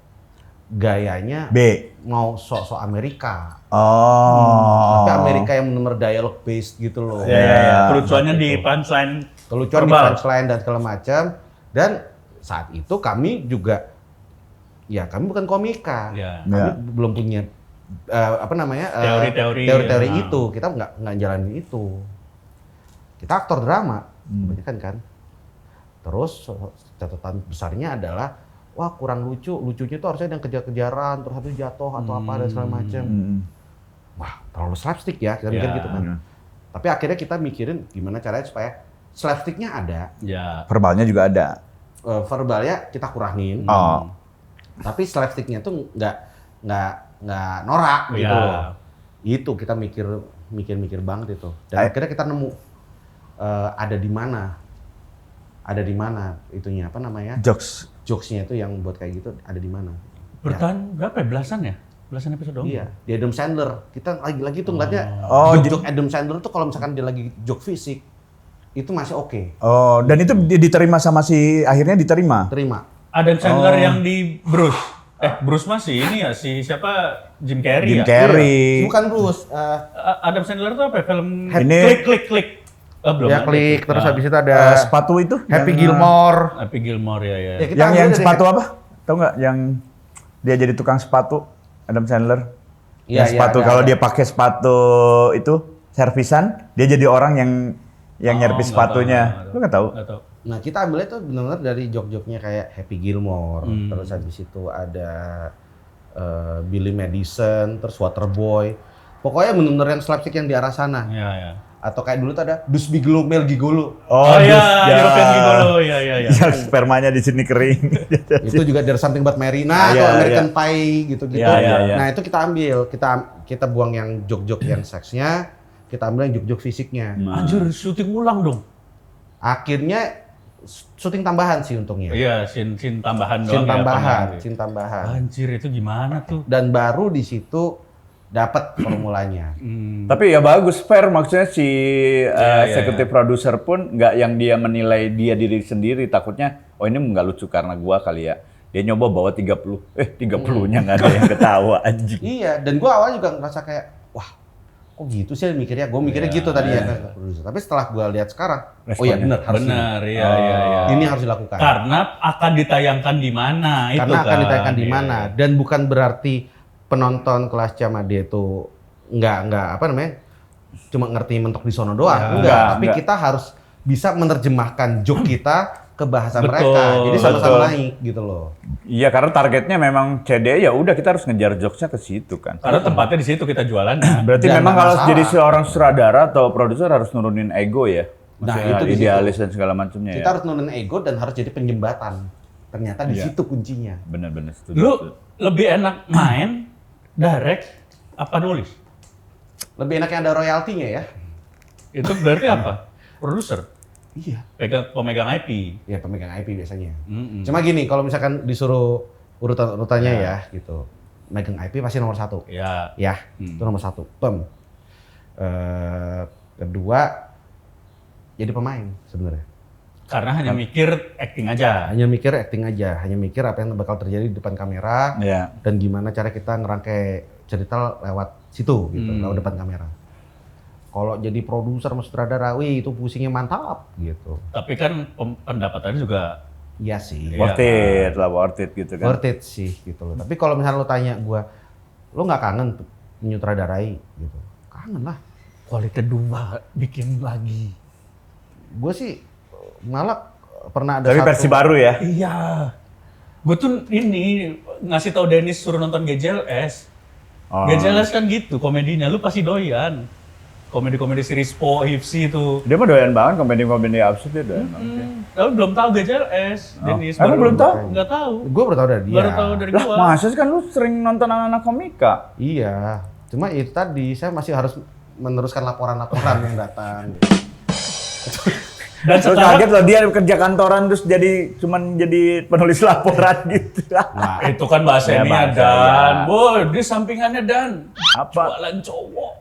Speaker 3: gayanya
Speaker 2: B.
Speaker 3: mau sok-sok Amerika.
Speaker 2: Oh.
Speaker 3: Tapi Amerika yang benar-benar dialog based gitu loh.
Speaker 2: Iya.
Speaker 1: Kelucuannya di punchline.
Speaker 3: Kelucuan di
Speaker 1: verbal.
Speaker 3: punchline dan segala macam. Dan saat itu kami juga ya kami bukan komika.
Speaker 1: Ya.
Speaker 3: Kami
Speaker 2: Ya.
Speaker 3: belum punya
Speaker 1: Teori-teori.
Speaker 3: teori-teori
Speaker 1: Ya.
Speaker 3: itu. Kita nggak jalanin itu. Kita aktor drama, kebanyakan kan. Terus catatan besarnya adalah, wah kurang lucu. Lucunya tuh harusnya yang kejar-kejaran, terus habis jatuh atau apa dan segala macam. Wah terlalu slapstick ya, kita mikir
Speaker 1: Ya.
Speaker 3: gitu kan. Tapi akhirnya kita mikirin gimana caranya supaya slapsticknya ada,
Speaker 1: Ya.
Speaker 2: Verbalnya juga ada.
Speaker 3: verbalnya kita kurangin.
Speaker 2: Oh.
Speaker 3: Tapi slapsticknya tuh nggak norak gitu
Speaker 1: Ya.
Speaker 3: loh. Itu kita mikir banget itu. Dan akhirnya kita nemu ada di mana itunya apa namanya jokesnya itu yang buat kayak gitu ada di mana.
Speaker 1: Bertahan berapa ya? Belasan episode dong?
Speaker 3: Iya, di Adam Sandler. Kita lagi-lagi tuh ngeliatnya joke Adam Sandler tuh kalau misalkan dia lagi joke fisik itu masih oke.
Speaker 2: Oh, dan itu diterima sama akhirnya diterima.
Speaker 3: Terima.
Speaker 1: Adam Sandler yang di Bruce. Bruce masih ini ya si siapa? Jim Carrey
Speaker 2: Jim
Speaker 1: ya?
Speaker 2: Carrey.
Speaker 3: Bukan Bruce.
Speaker 1: Adam Sandler tuh apa ya? Film
Speaker 2: Ini-
Speaker 1: klik. Belum
Speaker 3: Ya
Speaker 1: ada.
Speaker 3: klik terus
Speaker 1: Ah.
Speaker 3: habis itu ada
Speaker 2: Sepatu itu
Speaker 3: Happy
Speaker 2: yang,
Speaker 3: Gilmore.
Speaker 1: Happy Gilmore ya.
Speaker 3: Ya, kita
Speaker 2: yang
Speaker 3: ambil dari
Speaker 2: sepatu apa? Tahu nggak yang dia jadi tukang sepatu Adam Sandler?
Speaker 3: Iya,
Speaker 2: Yang sepatu
Speaker 3: ada,
Speaker 2: kalau
Speaker 3: ada.
Speaker 2: dia pakai sepatu itu servisan, dia jadi orang yang nyervis
Speaker 1: nggak
Speaker 2: sepatunya.
Speaker 1: tahu,
Speaker 2: Lu nggak tahu?
Speaker 1: Nggak tahu.
Speaker 3: Nah kita ambilnya tuh benar-benar dari jok-joknya kayak Happy Gilmore, terus habis itu ada Billy Madison, terus Waterboy. Pokoknya benar-benar yang slapstick yang di arah sana.
Speaker 1: Ya.
Speaker 3: Atau kayak dulu tuh ada Dus Bigelow, Mel Gigolo.
Speaker 1: Oh iya,
Speaker 2: ya.
Speaker 1: European Gigolo. Ya.
Speaker 2: Yang spermanya di sini kering.
Speaker 3: Itu juga There's Something About Mary. Nah,
Speaker 2: Iya,
Speaker 3: atau American Pie gitu-gitu.
Speaker 2: Iya.
Speaker 3: Nah itu kita ambil, kita buang yang jok-jok yang seksnya, kita ambil yang jok-jok fisiknya.
Speaker 1: Anjir, syuting ulang dong.
Speaker 3: Akhirnya syuting tambahan sih untungnya.
Speaker 1: Iya, scene tambahan
Speaker 3: Scene
Speaker 1: doang.
Speaker 3: tambahan,
Speaker 1: ya,
Speaker 3: scene tambahan.
Speaker 1: Anjir, itu gimana tuh?
Speaker 3: Dan baru di situ dapat formulanya.
Speaker 2: Tapi ya bagus, fair maksudnya si
Speaker 1: Iya,
Speaker 2: executive producer pun nggak yang dia menilai dia diri sendiri, takutnya oh ini nggak lucu karena gua kali ya. Dia nyoba bawa 30, 30-nya nggak ada yang ketawa anjing.
Speaker 3: Iya, dan gua awalnya juga ngerasa kayak, wah kok gitu sih mikirnya? Gua mikirnya gitu tadi ya. Tapi setelah gua lihat sekarang, oh iya benar harus
Speaker 1: Benar, iya.
Speaker 3: ini harus dilakukan.
Speaker 1: Karena akan ditayangkan di mana itu
Speaker 3: Karena akan
Speaker 1: kan.
Speaker 3: ditayangkan di
Speaker 1: Iya.
Speaker 3: mana, dan bukan berarti penonton kelas Camade itu nggak apa namanya cuma ngerti mentok di sono doang,
Speaker 1: Ya,
Speaker 3: enggak. Tapi
Speaker 2: enggak.
Speaker 3: kita harus bisa menerjemahkan joke kita ke bahasa
Speaker 1: Betul,
Speaker 3: mereka, jadi sama-sama
Speaker 2: betul.
Speaker 3: naik gitu loh.
Speaker 2: Iya karena targetnya memang CD ya udah kita harus ngejar jokesnya ke situ kan.
Speaker 1: Karena tempatnya di situ kita jualannya.
Speaker 2: Berarti
Speaker 3: Dan
Speaker 2: memang
Speaker 3: nggak
Speaker 2: kalau
Speaker 3: masalah.
Speaker 2: jadi seorang sutradara atau produser harus nurunin ego ya.
Speaker 3: Nah,
Speaker 2: Maksudnya
Speaker 3: itu di situ.
Speaker 2: idealis dan segala macamnya
Speaker 3: Kita
Speaker 2: ya.
Speaker 3: harus nurunin ego dan harus jadi penjembatan. Ternyata di
Speaker 2: Iya.
Speaker 3: situ kuncinya.
Speaker 2: Bener-bener setuju.
Speaker 1: Lu lebih enak main, direct, apa nulis?
Speaker 3: Lebih enak yang ada royaltinya ya.
Speaker 1: Itu berarti apa? Produser,
Speaker 3: Iya.
Speaker 1: pemegang IP.
Speaker 3: Ya pemegang IP biasanya.
Speaker 1: Mm-mm.
Speaker 3: Cuma gini, kalau misalkan disuruh urutannya ya gitu, megang IP pasti nomor 1.
Speaker 1: Ya.
Speaker 3: Ya, itu nomor 1. Kedua, jadi pemain sebenarnya.
Speaker 1: Karena hanya mikir acting aja.
Speaker 3: Hanya mikir acting aja, hanya mikir apa yang bakal terjadi di depan kamera
Speaker 2: Ya.
Speaker 3: dan gimana cara kita ngerangkai cerita lewat situ gitu, lewat depan kamera. Kalau jadi produser sama sutradara, wih itu pusingnya mantap gitu.
Speaker 1: Tapi kan pendapatannya juga
Speaker 3: Iya sih.
Speaker 1: Iya.
Speaker 2: Worth it gitu kan.
Speaker 3: Worth it sih gitu loh. Tapi kalau misalnya lo tanya gua, lo nggak kangen menyutradarai gitu? Kangen lah.
Speaker 1: kualitas 2 bikin lagi.
Speaker 3: Gue sih malah pernah ada
Speaker 2: Tapi versi baru ya.
Speaker 1: Iya. Gue tuh ini ngasih tahu Dennis suruh nonton GJLS.
Speaker 2: Oh.
Speaker 1: GJLS kan gitu komedinya, lu pasti doyan. Komedi-komedi series Po, Hipsi itu.
Speaker 2: Dia mah doyan banget komedi-komedi absurd dia doyan.
Speaker 1: Tapi belum tahu GJLS, Dennis.
Speaker 2: Emang belum tahu?
Speaker 1: Nggak tahu.
Speaker 3: Gue baru tahu dari dia.
Speaker 1: Baru tahu dari
Speaker 2: Lah,
Speaker 1: gua.
Speaker 2: masa sih kan lu sering nonton anak-anak komika?
Speaker 3: Iya. Cuma itu tadi saya masih harus meneruskan laporan-laporan yang datang.
Speaker 1: Dan
Speaker 2: Terus
Speaker 1: sekarang
Speaker 2: kaget loh dia kerja kantoran terus cuman jadi penulis laporan gitu.
Speaker 1: nah, itu kan bahasa
Speaker 2: Ya,
Speaker 1: ini
Speaker 2: bahasa,
Speaker 1: Dan.
Speaker 2: ya.
Speaker 1: Boy, di sampingannya Dan.
Speaker 2: Apa?
Speaker 1: Jualan cowok.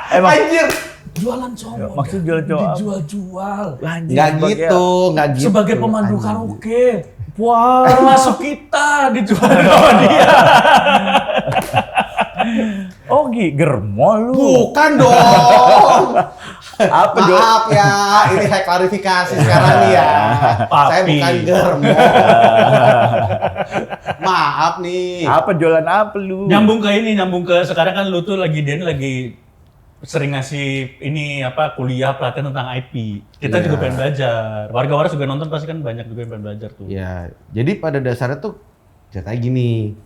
Speaker 2: Emang
Speaker 3: Anjir!
Speaker 1: Jualan cowok.
Speaker 2: maksud jual cowok apa?
Speaker 1: Dijual-jual.
Speaker 3: Nggak gitu, nggak gitu.
Speaker 1: Sebagai pemandu
Speaker 3: Anjing.
Speaker 1: karaoke. Wah, termasuk kita dijual sama dia.
Speaker 2: Oh, germo lu.
Speaker 3: Bukan dong.
Speaker 2: Apa
Speaker 3: Maaf ya, ini saya klarifikasi sekarang nih ya.
Speaker 1: Papi.
Speaker 3: Saya bukan germo. Maaf nih.
Speaker 2: Apa jualan apa lu?
Speaker 1: Nyambung ke sekarang kan lu tuh lagi sering ngasih ini apa kuliah pelatihan tentang IP. Kita
Speaker 3: Iya.
Speaker 1: juga pengen belajar. Warga waras juga nonton pasti kan banyak juga yang pengen belajar tuh.
Speaker 3: Ya, jadi pada dasarnya tuh ceritanya gini.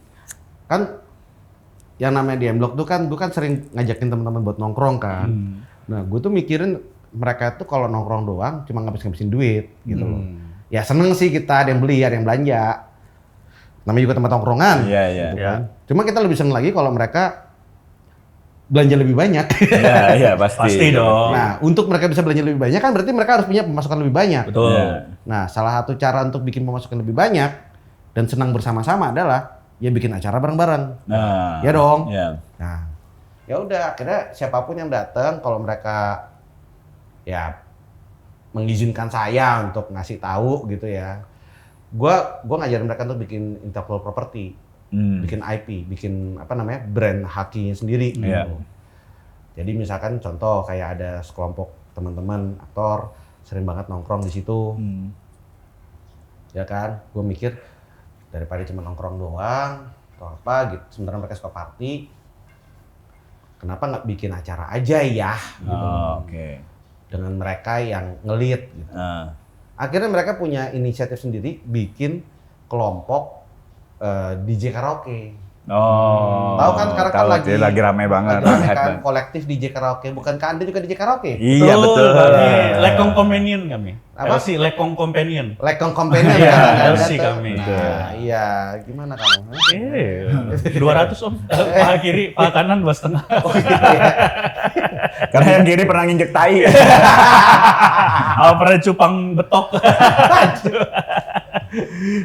Speaker 3: Kan yang namanya di M-Block tuh kan gue kan sering ngajakin teman-teman buat nongkrong kan. Nah, gue tuh mikirin mereka tuh kalau nongkrong doang cuma ngabis-ngabisin duit gitu loh. Ya seneng sih kita ada yang beli, ada yang belanja. Namanya juga tempat nongkrongan.
Speaker 2: Iya, iya.
Speaker 3: Gitu kan. Cuma kita lebih seneng lagi kalau mereka belanja lebih banyak.
Speaker 2: Iya, iya pasti.
Speaker 1: Pasti dong.
Speaker 3: Nah, untuk mereka bisa belanja lebih banyak kan berarti mereka harus punya pemasukan lebih banyak.
Speaker 1: Betul.
Speaker 2: Iya.
Speaker 3: Nah, salah satu cara untuk bikin pemasukan lebih banyak dan senang bersama-sama adalah ya bikin acara bareng-bareng.
Speaker 2: Nah.
Speaker 3: Ya dong.
Speaker 2: Iya.
Speaker 3: Nah, ya udah akhirnya siapapun yang datang kalau mereka ya mengizinkan saya untuk ngasih tahu gitu ya. Gua ngajarin mereka untuk bikin intellectual property, bikin IP, bikin apa namanya? Brand hakinya sendiri gitu.
Speaker 2: Iya.
Speaker 3: Jadi misalkan contoh kayak ada sekelompok teman-teman aktor sering banget nongkrong di situ. Ya kan? Gue mikir daripada cuma nongkrong doang atau apa gitu, sementara mereka suka party, kenapa nggak bikin acara aja ya gitu.
Speaker 2: Oh, oke.
Speaker 3: Dengan mereka yang ngelit gitu. Akhirnya mereka punya inisiatif sendiri bikin kelompok DJ karaoke.
Speaker 2: Oh.
Speaker 3: Tahu kan sekarang kan
Speaker 2: tahu, lagi rame banget.
Speaker 3: lagi rame
Speaker 2: hype
Speaker 3: kan
Speaker 2: banget.
Speaker 3: kolektif DJ karaoke. Bukankah Anda juga DJ karaoke?
Speaker 2: Iya betul.
Speaker 1: Kami Lekong Companion kami.
Speaker 3: Apa?
Speaker 1: LC Lekong Companion.
Speaker 3: Lekong Companion
Speaker 1: Iya,
Speaker 3: kan
Speaker 1: LC
Speaker 3: datang.
Speaker 1: kami.
Speaker 3: Nah, iya, gimana kamu?
Speaker 1: 200 om. Paha kiri, paha kanan 2,5.
Speaker 3: Oh iya.
Speaker 2: Karena yang kiri pernah nginjek tai.
Speaker 1: Oh, pernah cupang betok.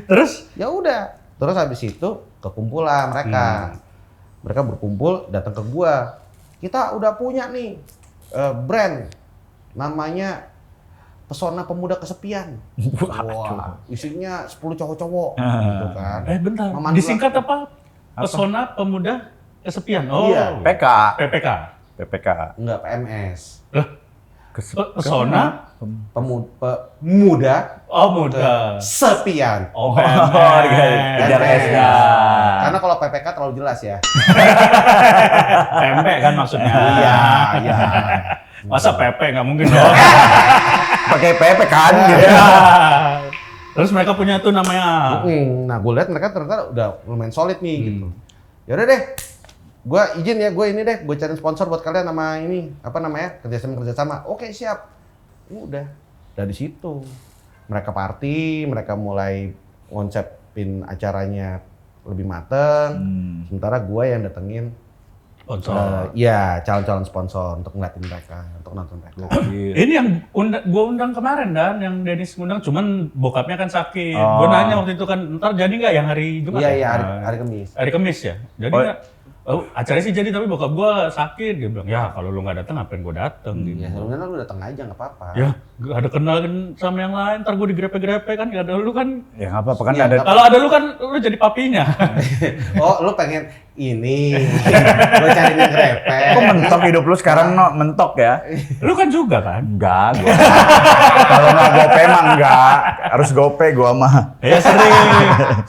Speaker 1: Terus?
Speaker 3: Ya udah. Terus habis itu kekumpulan mereka. Mereka berkumpul datang ke gua. Kita udah punya nih brand namanya Pesona Pemuda Kesepian. Wah, isinya 10 cowok-cowok gitu kan.
Speaker 1: Bentar.
Speaker 3: Memandu
Speaker 1: Disingkat apa? Pesona Pemuda Kesepian. Oh,
Speaker 3: Iya.
Speaker 2: PK.
Speaker 1: PPK.
Speaker 2: PPK.
Speaker 3: Enggak PMS.
Speaker 1: Pesona
Speaker 3: Pemuda
Speaker 1: Oh, muda.
Speaker 3: Kesepian.
Speaker 1: Oh,
Speaker 2: Oh, kejar S-nya.
Speaker 3: Karena kalau PPK terlalu jelas ya.
Speaker 1: Pempek kan maksudnya.
Speaker 3: Iya, iya.
Speaker 1: Masa Pepe nggak mungkin dong.
Speaker 2: Pakai PP kan gitu.
Speaker 1: Ya. Terus mereka punya tuh namanya.
Speaker 3: Nah, gue lihat mereka ternyata udah lumayan solid nih gitu. Yaudah deh, gue izin ya, gue cari sponsor buat kalian sama ini, apa namanya, kerjasama. Oke, siap. Udah, dari situ. Mereka party, mereka mulai konsepin acaranya lebih mateng. Sementara gue yang datengin
Speaker 1: Sponsor.
Speaker 3: ya calon-calon sponsor untuk ngeliatin mereka, untuk nonton mereka.
Speaker 1: Ini yang gue undang kemarin dan yang Dennis ngundang, cuman bokapnya kan sakit.
Speaker 2: Oh.
Speaker 1: Gue nanya waktu itu kan, ntar jadi nggak yang hari Jumat?
Speaker 3: Iya,
Speaker 1: ya?
Speaker 3: iya, hari Kamis.
Speaker 1: Hari Kamis ya. Jadi
Speaker 2: Oh.
Speaker 1: nggak? Oh, acaranya sih jadi tapi bokap gue sakit. Dia bilang ya kalau lu nggak datang ngapain gue datang? Gitu.
Speaker 3: Ya sebenarnya lu datang aja nggak apa-apa.
Speaker 1: Ya, gak ada kenal kan sama yang lain. Ntar gue digrepe-grepe kan. Gak ada lu kan.
Speaker 2: Ya nggak apa-apa kan
Speaker 3: Iya,
Speaker 2: ada.
Speaker 1: Kalau ada lu kan lu jadi papinya.
Speaker 3: Oh, lu pengen ini. Lu cari yang grepe.
Speaker 2: Kok mentok hidup lu sekarang no? Mentok ya?
Speaker 1: Lu kan juga kan.
Speaker 2: Enggak, gua. Kalau nggak gope mah enggak. Harus gope gua mah.
Speaker 1: Ya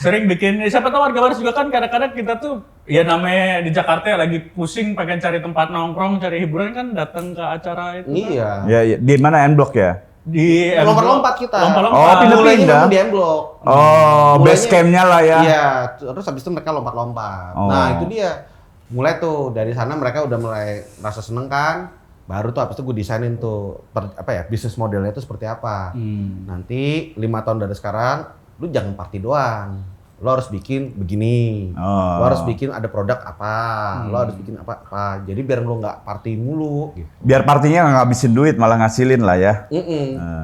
Speaker 1: sering bikin. Siapa tahu warga waras juga kan kadang-kadang kita tuh ya namanya di Jakarta ya, lagi pusing pengen cari tempat nongkrong, cari hiburan kan datang ke acara itu. Kan.
Speaker 3: Iya.
Speaker 2: Ya, ya. Di mana N-Block ya?
Speaker 1: Di
Speaker 3: Lompat-lompat kita.
Speaker 1: Lompat-lompat.
Speaker 2: Oh, pindah-pindah.
Speaker 3: Mulainya memang di M-Block.
Speaker 2: Oh,
Speaker 3: Mulainya-
Speaker 2: base camp-nya lah ya.
Speaker 3: Iya, terus habis itu mereka lompat-lompat.
Speaker 2: Oh.
Speaker 3: Nah, itu dia. Mulai tuh dari sana mereka udah mulai rasa seneng kan. Baru tuh habis itu gue desainin tuh bisnis modelnya itu seperti apa. Nanti 5 tahun dari sekarang lu jangan party doang. Lo harus bikin begini.
Speaker 2: Oh.
Speaker 3: Lo harus bikin ada produk apa. Lo harus bikin apa. Jadi biar lo nggak party mulu gitu.
Speaker 2: Biar partinya nggak ngabisin duit, malah ngasilin lah ya.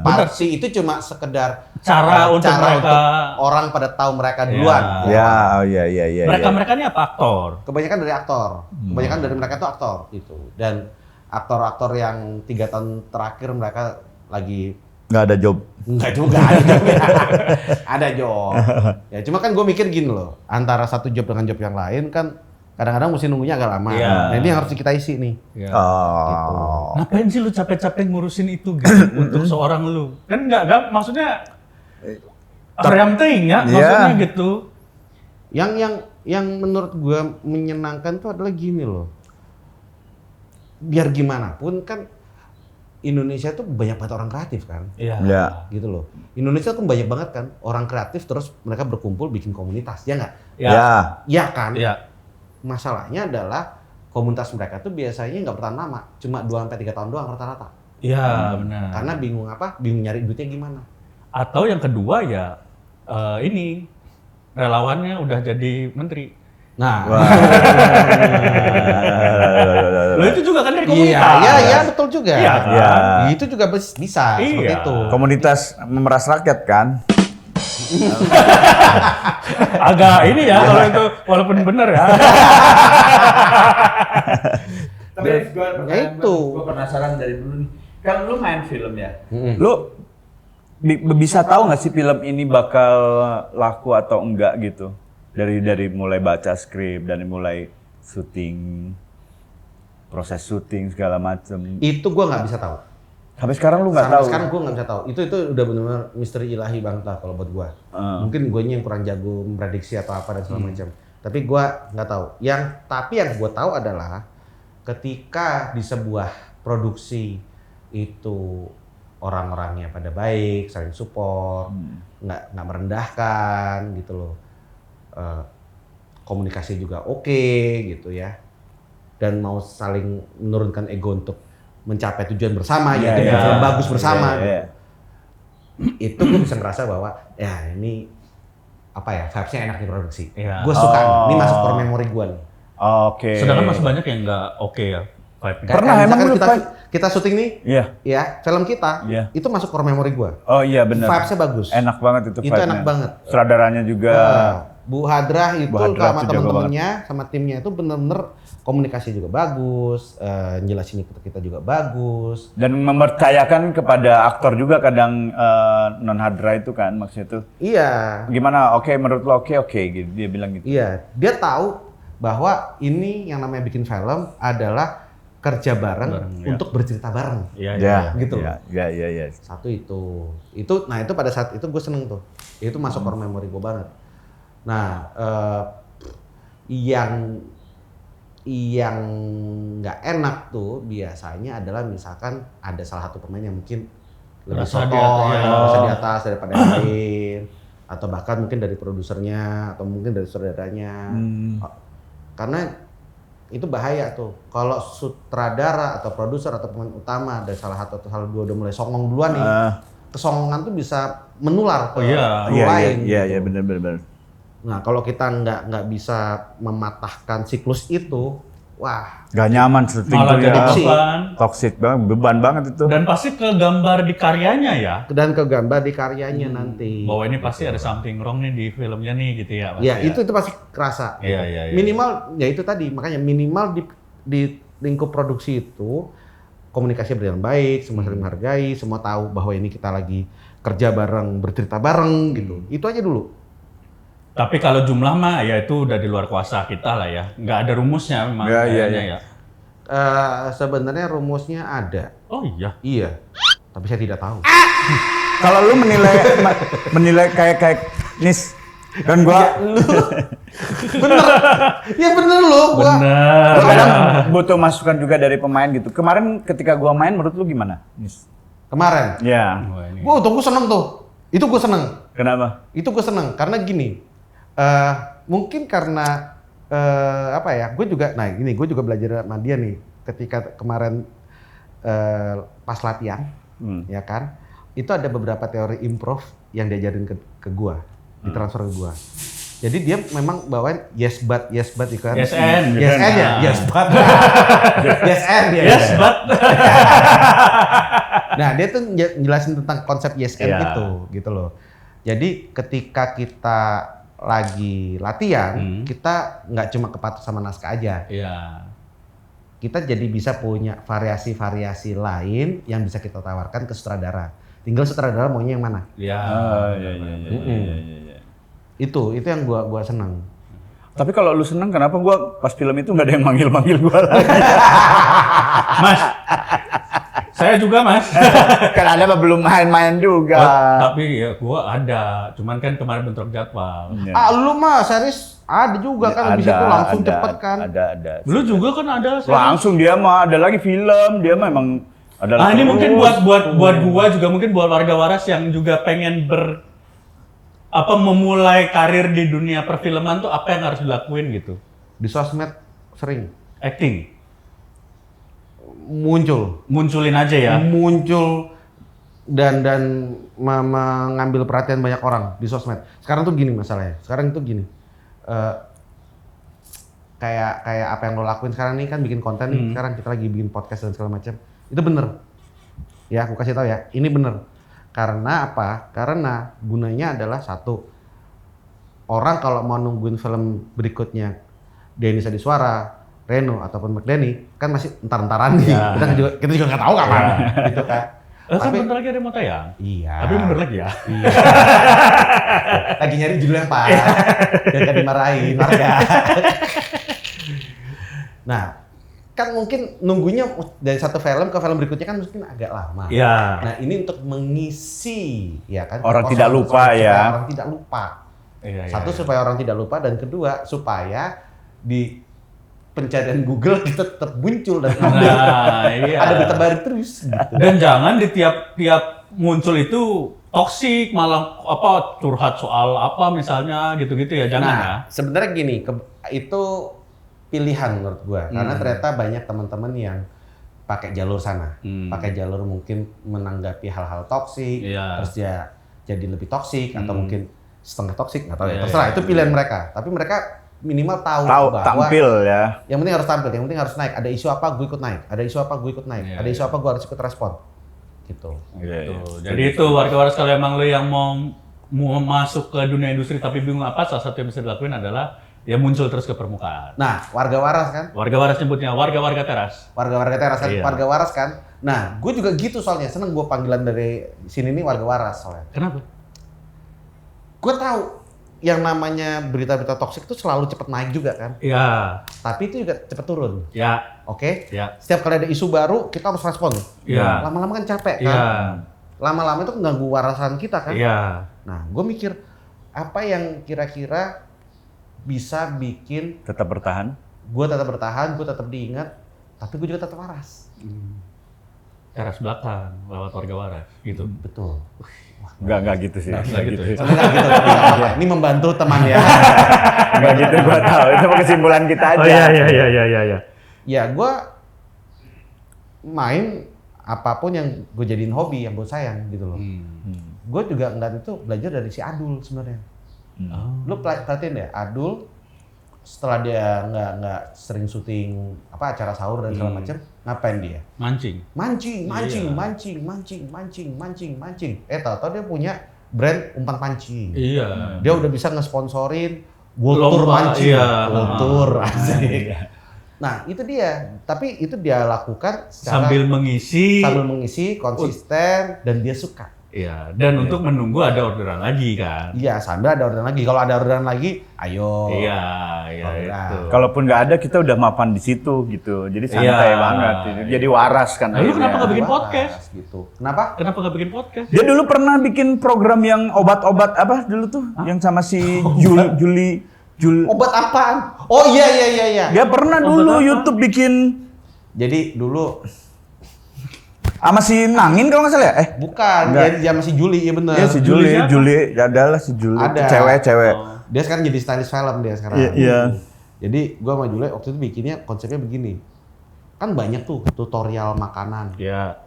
Speaker 3: Party itu cuma sekedar
Speaker 1: Cara untuk mereka-
Speaker 3: untuk orang pada tahu mereka duluan.
Speaker 2: Ya, oh iya iya iya.
Speaker 1: Mereka ini apa aktor?
Speaker 3: Kebanyakan dari aktor. Kebanyakan dari mereka tuh aktor gitu. Dan aktor-aktor yang 3 tahun terakhir mereka lagi
Speaker 2: Nggak ada job.
Speaker 3: enggak juga ada job. Ada job. Ya cuma kan gue mikir gini loh, antara satu job dengan job yang lain kan Kadang-kadang mesti nunggunya agak lama.
Speaker 1: Iya.
Speaker 3: Nah ini yang harus kita isi nih.
Speaker 1: Ya.
Speaker 2: Oh.
Speaker 1: Ngapain sih lu capek-capek ngurusin itu gitu untuk seorang lu? Kan nggak maksudnya yang penting ya, maksudnya
Speaker 2: Iya.
Speaker 1: gitu.
Speaker 3: Yang menurut gue menyenangkan tuh adalah gini loh. Biar gimana pun kan Indonesia tuh banyak banget orang kreatif kan.
Speaker 1: Iya.
Speaker 2: Ya.
Speaker 3: Gitu loh. Indonesia tuh banyak banget kan orang kreatif terus mereka berkumpul bikin komunitas, ya nggak?
Speaker 1: Ya.
Speaker 2: Ya.
Speaker 3: Ya kan?
Speaker 1: Iya.
Speaker 3: Masalahnya adalah komunitas mereka tuh biasanya nggak bertahan lama, cuma 2-3 tahun doang rata-rata.
Speaker 1: Iya, benar.
Speaker 3: Karena bingung apa? Bingung nyari duitnya gimana.
Speaker 1: Atau yang kedua ya ini relawannya udah jadi menteri.
Speaker 3: Nah,
Speaker 1: Lo itu juga kan dari
Speaker 3: iya,
Speaker 1: komunitas.
Speaker 3: iya, betul juga.
Speaker 1: Iya kan?
Speaker 2: Iya.
Speaker 3: Itu juga bisa seperti
Speaker 1: Iya.
Speaker 3: itu.
Speaker 2: Komunitas memeras rakyat kan?
Speaker 1: Agak ini ya kalau itu walaupun benar ya.
Speaker 2: Tapi
Speaker 3: Ya itu.
Speaker 2: gue penasaran dari dulu nih. Kan lu main film ya?
Speaker 3: Mm-mm.
Speaker 2: Lu bisa tahu nggak sih film ini bakal laku atau enggak gitu? Dari mulai baca skrip, dari mulai syuting, proses syuting segala macem.
Speaker 3: Itu gua nggak bisa tahu.
Speaker 2: Sampai sekarang lu nggak
Speaker 3: Sampai
Speaker 2: tahu?
Speaker 3: sekarang gua nggak bisa tahu. Itu udah benar-benar misteri ilahi banget lah kalau buat gua. Mungkin guanya yang kurang jago memprediksi atau apa dan segala macam. Tapi gua nggak tahu. Tapi yang gua tahu adalah ketika di sebuah produksi itu orang-orangnya pada baik, saling support, nggak merendahkan gitu loh. Komunikasi juga oke gitu ya. Dan mau saling menurunkan ego untuk mencapai tujuan bersama,
Speaker 2: Iya,
Speaker 3: yaitu
Speaker 2: iya.
Speaker 3: film bagus bersama.
Speaker 2: Iya, iya.
Speaker 3: Itu gue bisa ngerasa bahwa ya ini apa ya, vibes-nya enak di produksi.
Speaker 1: Iya.
Speaker 3: Gue suka nih, ini
Speaker 2: Oh.
Speaker 3: masuk core memory gue nih.
Speaker 2: Oke.
Speaker 1: Sedangkan masih banyak yang nggak oke ya vibe-nya.
Speaker 2: Pernah,
Speaker 3: Kayak
Speaker 2: emang
Speaker 3: misalkan
Speaker 2: lu
Speaker 3: kita syuting nih,
Speaker 2: Iya.
Speaker 3: ya film kita,
Speaker 2: Iya.
Speaker 3: itu masuk core memory gue.
Speaker 2: Oh iya benar.
Speaker 3: Vibes-nya bagus.
Speaker 2: Enak banget itu
Speaker 3: Itu
Speaker 2: vibe-nya.
Speaker 3: enak banget.
Speaker 2: Sutradaranya juga.
Speaker 3: Bu Hadrah itu
Speaker 2: Bu Hadrah
Speaker 3: sama
Speaker 2: tuh jago
Speaker 3: temen-temennya, sama timnya itu bener-bener komunikasi juga bagus, jelasin ke kita juga bagus.
Speaker 2: Dan mempercayakan kepada aktor juga kadang non hadra itu kan maksudnya tuh.
Speaker 3: Iya,
Speaker 2: Gimana? Oke, menurut lo oke gitu dia bilang gitu.
Speaker 3: iya. Dia tahu bahwa ini yang namanya bikin film adalah kerja bareng
Speaker 1: ya.
Speaker 3: untuk bercerita bareng.
Speaker 1: Iya,
Speaker 2: Ya,
Speaker 3: gitu.
Speaker 2: Ya.
Speaker 3: Satu itu. Nah itu pada saat itu gue seneng tuh. Itu masuk core memory gue banget. Nah, yang nggak enak tuh biasanya adalah misalkan ada salah satu pemain yang mungkin lebih
Speaker 1: Merasa di
Speaker 3: sotoy,
Speaker 1: atas, ya.
Speaker 3: merasa di atas daripada yang lain, atau bahkan mungkin dari produsernya atau mungkin dari saudaranya. Karena itu bahaya tuh. Kalau sutradara atau produser atau pemain utama dari salah satu atau salah dua udah mulai songong duluan nih, kesongongan tuh bisa menular ke kru lain.
Speaker 2: Iya, benar.
Speaker 3: Nah, kalau kita nggak bisa mematahkan siklus itu, wah,
Speaker 2: Gak nyaman syuting
Speaker 1: Malah
Speaker 2: tuh
Speaker 1: jadi
Speaker 2: ya.
Speaker 1: beban.
Speaker 2: Toxic banget, beban banget itu.
Speaker 1: Dan pasti ke gambar di karyanya ya.
Speaker 3: dan kegambar di karyanya nanti.
Speaker 1: Bahwa ini pasti ada something wrong nih di filmnya nih gitu ya. Pasti
Speaker 3: Ya, itu pasti kerasa.
Speaker 1: Iya, iya, iya.
Speaker 3: Minimal ya itu tadi, makanya minimal di lingkup produksi itu komunikasi berjalan baik, semua saling menghargai, semua tahu bahwa ini kita lagi kerja bareng, bercerita bareng gitu. Itu aja dulu.
Speaker 1: Tapi kalau jumlah mah ya itu udah di luar kuasa kita lah ya. Nggak ada rumusnya memang
Speaker 2: Iya,
Speaker 1: kayaknya
Speaker 2: iya.
Speaker 1: ya.
Speaker 3: Sebenarnya rumusnya ada.
Speaker 1: Oh iya.
Speaker 3: Iya. Tapi saya tidak tahu.
Speaker 2: Kalau lu menilai kayak Nis kan gua
Speaker 3: Bener. Ya bener loh gua.
Speaker 1: Bener.
Speaker 2: gua kadang butuh masukan juga dari pemain gitu. Kemarin ketika gua main menurut lu gimana? Nis?
Speaker 3: Kemarin.
Speaker 2: Ya.
Speaker 1: Wah, ini.
Speaker 3: Gua seneng tuh. Itu gue seneng.
Speaker 2: Kenapa?
Speaker 3: Itu gue seneng karena gini. Mungkin karena apa ya? Gue juga, nah gini, gue juga belajar sama dia nih. Ketika kemarin pas latihan, ya kan? Itu ada beberapa teori improv yang diajarin ke gue, ditransfer ke gue. Jadi dia memang bawain yes but itu kan.
Speaker 1: Yes and.
Speaker 3: Yes and ya, yes but. Yes and ya.
Speaker 1: Yes, but.
Speaker 3: Nah, dia tuh jelasin tentang konsep yes and
Speaker 1: Iya.
Speaker 3: itu, gitu loh. Jadi ketika kita lagi latihan, kita nggak cuma kepatuh sama naskah aja.
Speaker 1: Iya.
Speaker 3: Kita jadi bisa punya variasi-variasi lain yang bisa kita tawarkan ke sutradara. Tinggal sutradara maunya yang mana.
Speaker 1: Iya.
Speaker 2: Iya.
Speaker 3: Itu yang gua senang.
Speaker 2: Tapi kalau lu seneng, kenapa gua pas film itu nggak ada yang manggil-manggil gua lagi?
Speaker 1: Mas, saya juga Mas.
Speaker 2: Kan ada mah belum main-main juga.
Speaker 1: Tapi ya gua ada, cuman kan kemarin bentrok jadwal.
Speaker 2: Ya.
Speaker 3: Lu mah series ada juga kan, habis itu langsung cepet kan.
Speaker 2: Ada.
Speaker 1: Lu juga kan ada.
Speaker 2: Langsung dia mah ada lagi film, dia mah emang ada.
Speaker 1: Ini mungkin buat gua juga, mungkin buat warga waras yang juga pengen memulai karir di dunia perfilman tuh apa yang harus dilakuin gitu.
Speaker 3: Di sosmed sering
Speaker 1: Acting.
Speaker 3: munculin
Speaker 1: aja ya.
Speaker 3: Muncul dan mengambil perhatian banyak orang di sosmed. Sekarang tuh gini masalahnya. Sekarang itu gini. Kayak apa yang lo lakuin sekarang nih kan, bikin konten nih. Sekarang kita lagi bikin podcast dan segala macam. Itu bener. Ya, aku kasih tahu ya. Ini bener. Karena apa? Karena gunanya adalah satu. Orang kalau mau nungguin film berikutnya Denny Sadiswara, Reno ataupun McDenny kan masih entar-entaran nih.
Speaker 1: Ya.
Speaker 3: Kita juga nggak tahu kapan gitu kan.
Speaker 1: Kan bentar lagi ada yang mau tayang.
Speaker 3: Iya.
Speaker 1: Tapi mundur lagi ya.
Speaker 3: Iya. Lagi nyari judulnya apa? Jangan dimarahin warga. Nah, kan mungkin nunggunya dari satu film ke film berikutnya kan mungkin agak lama.
Speaker 1: Iya.
Speaker 3: Nah, ini untuk mengisi ya kan.
Speaker 2: Orang tidak lupa ya.
Speaker 3: Orang tidak lupa.
Speaker 1: Iya,
Speaker 3: Satu
Speaker 1: iya.
Speaker 3: supaya orang tidak lupa, dan kedua supaya di pencarian Google kita tetap muncul dan
Speaker 1: iya.
Speaker 3: ada berita baru terus gitu.
Speaker 1: Dan jangan di tiap muncul itu toksik, malah curhat soal apa misalnya gitu-gitu ya, jangan ya.
Speaker 3: Sebenarnya gini, itu pilihan menurut gua. Karena ternyata banyak teman-teman yang pakai jalur sana. Pakai jalur mungkin menanggapi hal-hal toksik,
Speaker 1: Iya.
Speaker 3: terus dia jadi lebih toksik atau mungkin setengah toksik, nggak tahu ya.
Speaker 1: Iya,
Speaker 3: Terserah,
Speaker 1: iya.
Speaker 3: itu pilihan mereka. Tapi mereka minimal tahu bahwa
Speaker 2: tampil ya.
Speaker 3: yang penting harus tampil, yang penting harus naik. Ada isu apa, gue ikut naik. Ada isu apa, gue ikut naik.
Speaker 1: Iya,
Speaker 3: Ada isu apa, gue harus ikut respon. Gitu.
Speaker 1: Tuh, jadi itu warga waras, kalau emang lo yang mau masuk ke dunia industri tapi bingung apa, salah satu yang bisa dilakuin adalah ya muncul terus ke permukaan.
Speaker 3: Nah, warga waras kan?
Speaker 1: Warga waras nyebutnya warga-warga teras.
Speaker 3: Warga-warga teras kan?
Speaker 1: Iya.
Speaker 3: Warga waras kan? Nah, gue juga gitu soalnya. Seneng gue panggilan dari sini nih warga waras soalnya.
Speaker 1: Kenapa?
Speaker 3: Gue tahu yang namanya berita-berita toksik itu selalu cepet naik juga kan?
Speaker 1: Iya.
Speaker 3: Tapi itu juga cepet turun.
Speaker 1: Ya.
Speaker 3: Oke?
Speaker 1: Ya.
Speaker 3: Setiap kali ada isu baru, kita harus respon.
Speaker 1: Iya.
Speaker 3: Lama-lama kan capek kan?
Speaker 1: Iya.
Speaker 3: Lama-lama itu mengganggu warasan kita kan?
Speaker 1: Iya.
Speaker 3: Nah, gue mikir apa yang kira-kira bisa bikin
Speaker 2: Tetap bertahan.
Speaker 3: gue tetap bertahan, gue tetap diingat, tapi gue juga tetap waras.
Speaker 1: Teras belakang lewat warga waras gitu.
Speaker 3: Betul.
Speaker 2: Enggak gitu sih.
Speaker 1: Nggak gitu ya.
Speaker 3: Sebenarnya gitu, tapi nggak apa-apa. Ini membantu teman ya.
Speaker 2: Enggak gitu gua tahu. Itu kesimpulan kita aja.
Speaker 1: Oh iya.
Speaker 3: Ya, gue main apapun yang gue jadiin hobi, yang gue sayang gitu loh. Gue juga ngeliat itu belajar dari si Adul sebenarnya. Lu perhatiin deh, Adul setelah dia nggak sering syuting acara sahur dan segala macam, ngapain dia?
Speaker 1: Mancing.
Speaker 3: Mancing. Tahu-tahu dia punya brand umpan pancing.
Speaker 1: Iya.
Speaker 3: Dia udah bisa ngesponsorin World Tour
Speaker 1: Lomba,
Speaker 3: mancing.
Speaker 1: iya.
Speaker 3: World Tour, asik. Nah, itu dia. Tapi itu dia lakukan secara
Speaker 1: Sambil mengisi,
Speaker 3: konsisten, dan dia suka.
Speaker 1: Iya, dan untuk menunggu ada orderan lagi kan.
Speaker 3: Iya, sambil ada orderan lagi. Kalau ada orderan lagi, ayo.
Speaker 1: Iya,
Speaker 3: Orderan.
Speaker 1: itu.
Speaker 2: Kalaupun nggak ada, kita udah mapan di situ gitu. Jadi santai
Speaker 1: Iya.
Speaker 2: banget. Jadi waras kan.
Speaker 1: Lalu kenapa
Speaker 2: akhirnya.
Speaker 1: nggak bikin
Speaker 3: Waras,
Speaker 1: podcast?
Speaker 3: gitu. Kenapa?
Speaker 1: Kenapa nggak bikin podcast?
Speaker 2: Dia dulu pernah bikin program yang obat-obat apa dulu tuh? Yang sama si Juli.
Speaker 3: Obat apaan? Oh iya.
Speaker 2: Dia pernah
Speaker 1: Obat
Speaker 2: dulu
Speaker 1: apa?
Speaker 2: YouTube bikin
Speaker 3: Jadi dulu
Speaker 2: sama si Nangin kalau nggak salah ya?
Speaker 3: bukan,
Speaker 2: Enggak.
Speaker 3: dia masih Juli, iya bener.
Speaker 2: Iya si
Speaker 1: Juli siapa?
Speaker 2: Juli adalah si Juli.
Speaker 3: Ada.
Speaker 2: Cewek.
Speaker 3: Dia sekarang jadi stylist film dia sekarang.
Speaker 2: Iya.
Speaker 3: Jadi gua sama Jule waktu itu bikinnya konsepnya begini. Kan banyak tuh tutorial makanan.
Speaker 1: Ya.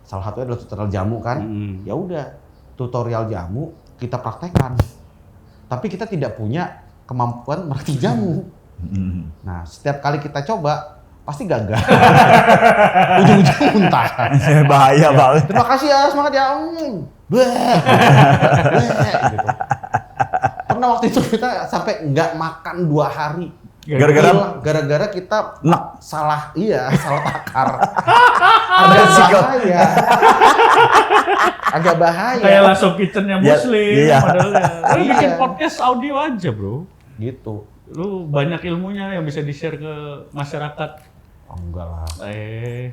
Speaker 3: Salah satunya adalah tutorial jamu kan. Ya udah, tutorial jamu kita praktekkan. Tapi kita tidak punya kemampuan merakit jamu. Nah, setiap kali kita coba pasti gagal. Ujung-ujung muntah.
Speaker 2: Bahaya banget.
Speaker 3: Terima kasih ya, semangat ya. Bleh. Gitu. Pernah waktu itu kita sampai nggak makan 2 hari. Gara-gara kita salah takar. Agak bahaya.
Speaker 1: Kayak langsung kitchennya muslim
Speaker 2: iya.
Speaker 1: modelnya. Lu bikin
Speaker 3: Iya.
Speaker 1: podcast audio aja, bro.
Speaker 3: Gitu.
Speaker 1: Lu banyak ilmunya yang bisa di-share ke masyarakat.
Speaker 3: Oh, enggak lah.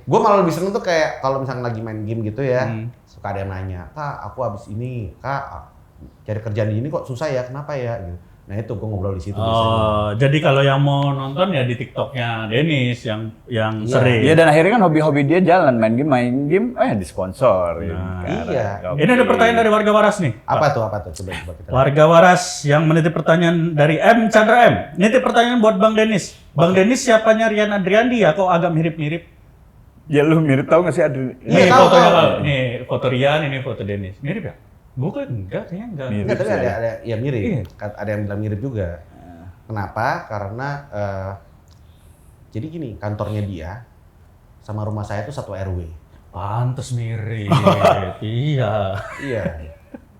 Speaker 1: Gue
Speaker 3: malah lebih seneng tuh kayak kalau misalnya lagi main game gitu ya, suka ada yang nanya, Kak, aku abis ini, Kak, cari kerjaan di ini kok susah ya, kenapa ya? Gitu. Nah itu gue ngobrol di situ.
Speaker 1: Oh, jadi kalau yang mau nonton ya di TikToknya Dennis yang sering.
Speaker 2: Iya, dan akhirnya kan hobi-hobi dia jalan main game, disponsor.
Speaker 1: Nah,
Speaker 3: iya.
Speaker 1: Ini ada pertanyaan dari warga waras nih.
Speaker 3: Apa tuh? Coba kita.
Speaker 1: Warga waras yang menitip pertanyaan dari M Chandra M. Nitip pertanyaan buat Bang Dennis. Bang Dennis siapanya Rian Adriandi ya? Kok agak mirip-mirip?
Speaker 2: Ya lu mirip tahu nggak sih Adri?
Speaker 1: Nih
Speaker 3: tahu,
Speaker 1: fotonya
Speaker 3: tahu.
Speaker 1: Bang. Nih foto Rian, ini foto Dennis. Mirip ya? Bukan, enggak, kayaknya enggak.
Speaker 2: Mirip.
Speaker 3: Enggak, tapi ada ya mirip.
Speaker 1: Iya.
Speaker 3: Ada yang bilang mirip juga. Kenapa? Karena jadi gini, kantornya dia sama rumah saya itu satu RW.
Speaker 1: Pantes mirip. Iya.
Speaker 3: Iya.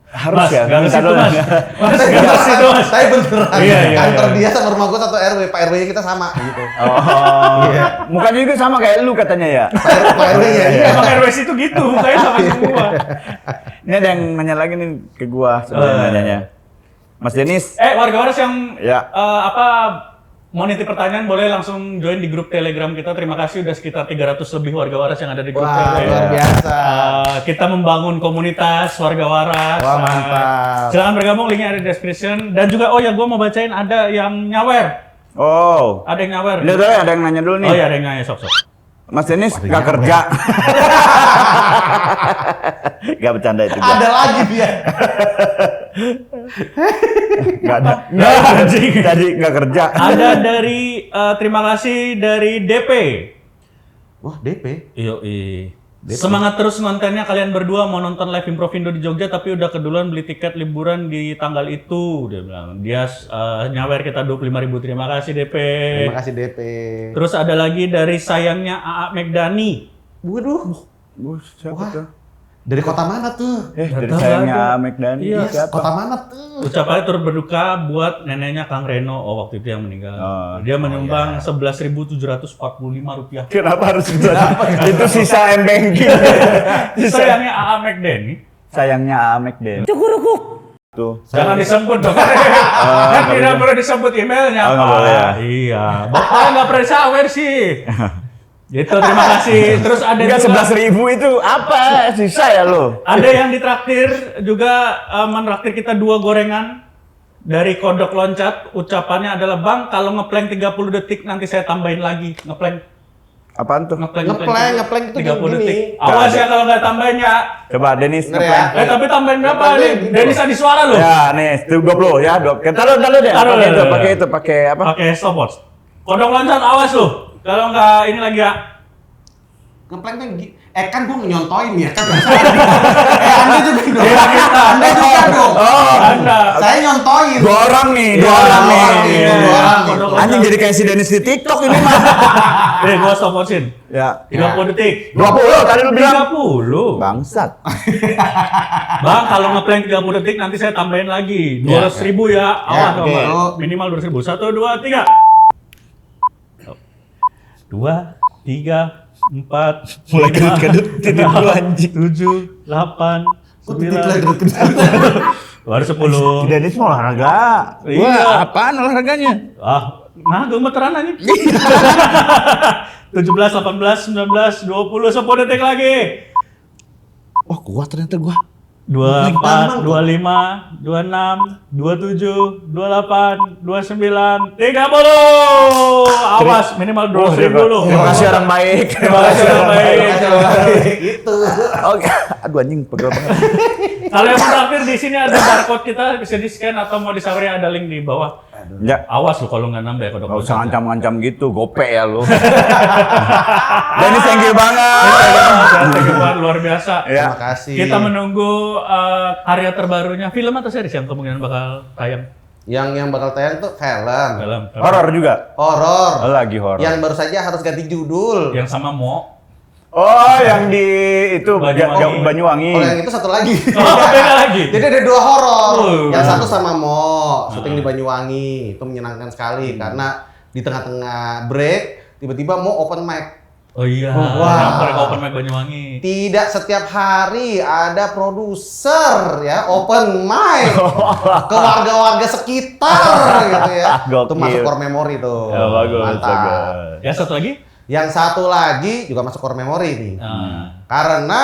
Speaker 2: Harus
Speaker 1: Mas,
Speaker 2: ya.
Speaker 1: nggak ke situ,
Speaker 2: Taruh.
Speaker 1: Mas. Mas, nggak ke situ, Mas.
Speaker 3: Saya beneran.
Speaker 1: Iya, iya,
Speaker 3: Kantor
Speaker 1: iya.
Speaker 3: dia sama rumah gua satu RW. Pak RW-nya kita sama gitu.
Speaker 2: Oh, iya. Mukanya juga sama kayak lu katanya ya.
Speaker 3: Pak RW-nya iya.
Speaker 1: Emang RWS itu gitu, mukanya sama semua.
Speaker 2: Ini ada yang nanya lagi nih ke gua sebenarnya nanyanya. Mas Denis.
Speaker 1: Warga waras yang
Speaker 2: Ya.
Speaker 1: mau nitip pertanyaan boleh langsung join di grup Telegram kita. Terima kasih udah sekitar 300 lebih warga waras yang ada di grup
Speaker 3: Wah,
Speaker 1: Telegram.
Speaker 3: luar biasa.
Speaker 1: Kita membangun komunitas warga waras.
Speaker 3: Wah, mantap.
Speaker 1: Silakan bergabung, linknya ada di description. Dan juga gue mau bacain ada yang nyawer.
Speaker 2: Oh.
Speaker 1: Ada yang nyawer.
Speaker 2: Ini udah ada yang nanya dulu nih.
Speaker 1: Oh iya, ada yang nanya sok.
Speaker 2: Mas Denis nggak kerja. Gak bercanda itu. Gua.
Speaker 3: Ada lagi dia.
Speaker 2: Gak ada.
Speaker 1: Nggak, anjing.
Speaker 2: Tadi nggak kerja.
Speaker 1: Ada dari terima kasih dari DP.
Speaker 3: Wah, DP.
Speaker 1: Semangat terus kontennya kalian berdua, mau nonton live Improvindo di Jogja tapi udah keduluan beli tiket liburan di tanggal itu, dia bilang. Dia nyawer kita 25.000, terima kasih DP.
Speaker 3: Terima kasih DP.
Speaker 1: Terus ada lagi dari sayangnya AA Megdani.
Speaker 3: Waduh.
Speaker 2: Siapa
Speaker 3: Wah.
Speaker 2: tuh?
Speaker 3: Dari kota mana tuh?
Speaker 2: Dari
Speaker 1: tahu,
Speaker 2: sayangnya
Speaker 1: nggak ada.
Speaker 2: Amek Dani.
Speaker 1: Iya.
Speaker 2: Siapa?
Speaker 3: Kota mana tuh?
Speaker 1: Ucapannya turut berduka buat neneknya Kang Reno, waktu itu yang meninggal.
Speaker 2: Oh.
Speaker 1: Dia menyumbang 11.745 rupiah.
Speaker 2: Kenapa harus itu? Itu sisa M-Banking.
Speaker 1: Sayangnya AA Megdani.
Speaker 2: Sayangnya Amek Dani. Tuh.
Speaker 1: Jangan disebut dong. Kan tidak boleh disebut emailnya.
Speaker 2: Oh, nggak
Speaker 1: Pak.
Speaker 2: boleh ya?
Speaker 1: Iya. Bapak nggak pernah sawer sih. Gitu, terima kasih. Terus ada
Speaker 2: Enggak,
Speaker 1: juga
Speaker 2: 11.000 itu apa? Sisa ya lo?
Speaker 1: ada yang ditraktir juga menraktir kita 2 gorengan dari Kodok Loncat. Ucapannya adalah, Bang, kalau ngeplank 30 detik nanti saya tambahin lagi. Ngeplank
Speaker 2: Apaan tuh?
Speaker 3: Ngeplank itu
Speaker 1: 30
Speaker 3: gini.
Speaker 1: detik. Awas ya kalau nggak tambahin ya.
Speaker 2: Coba Denis
Speaker 3: Bener
Speaker 2: ngeplank.
Speaker 3: ya?
Speaker 1: Tapi tambahin berapa
Speaker 3: Tambahin
Speaker 1: nih?
Speaker 3: gitu.
Speaker 1: Denis adi suara loh.
Speaker 2: Ya, nih, 20 ya, Dok. Taruh deh.
Speaker 1: Taruh,
Speaker 2: Pakai itu, pakai apa?
Speaker 1: Pakai stopwatch. Kodok Loncat, awas loh. Kalau nggak ini lagi ya.
Speaker 3: Ngeplank tuh kan gua nyontoin ya kan. Anda juga dong.
Speaker 1: Iya, kita.
Speaker 3: Anda juga dong.
Speaker 2: Oh,
Speaker 1: Anda.
Speaker 3: Saya nyontoin.
Speaker 2: dua orang nih.
Speaker 3: Iya, dua orang nih.
Speaker 1: Kodok
Speaker 2: Anjing
Speaker 1: Loncat.
Speaker 2: jadi kayak si Denis di TikTok ini mah.
Speaker 1: Gua stopwatchin.
Speaker 2: Ya.
Speaker 1: 30 detik.
Speaker 2: 20 tadi lu bilang.
Speaker 1: 30.
Speaker 2: Bangsat.
Speaker 1: Bang, kalau ngeplank 30 detik nanti saya tambahin lagi 200.000 ya. Awas
Speaker 3: oke.
Speaker 1: Bang. Minimal 200.000. 1 2 3. 2 3 4
Speaker 2: Mulai kedut-kedut tidur gua, anjing.
Speaker 1: 7 8 9 baru 10.
Speaker 2: Denis mau olahraga.
Speaker 1: Iya.
Speaker 2: Wah, apaan olahraganya?
Speaker 1: Nah, gemeteran aja. 17 18 19 20 10 detik lagi.
Speaker 2: Wah, kuat ternyata gua.
Speaker 1: 24, 25, 26, 27, 28, 29, 30. Awas minimal 200.000 dulu.
Speaker 2: Terima kasih orang baik.
Speaker 1: Terima kasih orang baik.
Speaker 3: Gitu.
Speaker 2: Oke. Aduh anjing, pegel banget.
Speaker 1: Kalau yang mau traktir di sini ada barcode kita, bisa di scan atau mau disawari ada link di bawah.
Speaker 2: Ya,
Speaker 1: Awas lu kalau nggak nambah ya kodok.
Speaker 2: nggak usah ngancam-ngancam gitu, gope ya lu. Denis thank you banget.
Speaker 1: Luar biasa.
Speaker 2: Ya.
Speaker 3: Terima kasih.
Speaker 1: Kita menunggu karya terbarunya, film atau series yang kemungkinan bakal tayang.
Speaker 3: Yang bakal tayang tuh film.
Speaker 2: Horor juga.
Speaker 3: Horor.
Speaker 2: Oh, lagi horor.
Speaker 3: Yang baru saja harus ganti judul.
Speaker 1: Yang sama Mo.
Speaker 2: Oh, yang di itu
Speaker 1: Banyuwangi.
Speaker 2: yang Banyuwangi.
Speaker 3: Oh, yang itu satu lagi.
Speaker 1: Oh, beda lagi.
Speaker 3: Jadi ada 2 horor.
Speaker 1: Oh.
Speaker 3: Yang satu sama Mo, syuting di Banyuwangi. Itu menyenangkan sekali karena di tengah-tengah break tiba-tiba Mo open mic.
Speaker 1: Oh iya,
Speaker 3: Wah.
Speaker 1: yang mereka open mic Banyuwangi.
Speaker 3: Tidak setiap hari ada produser ya open mic ke warga-warga sekitar gitu ya. Itu
Speaker 2: Gokil.
Speaker 3: masuk core memory tuh.
Speaker 2: Ya, bagus,
Speaker 3: Mantap.
Speaker 2: bagus.
Speaker 1: Ya satu lagi?
Speaker 3: Yang satu lagi juga masuk core memory nih. Karena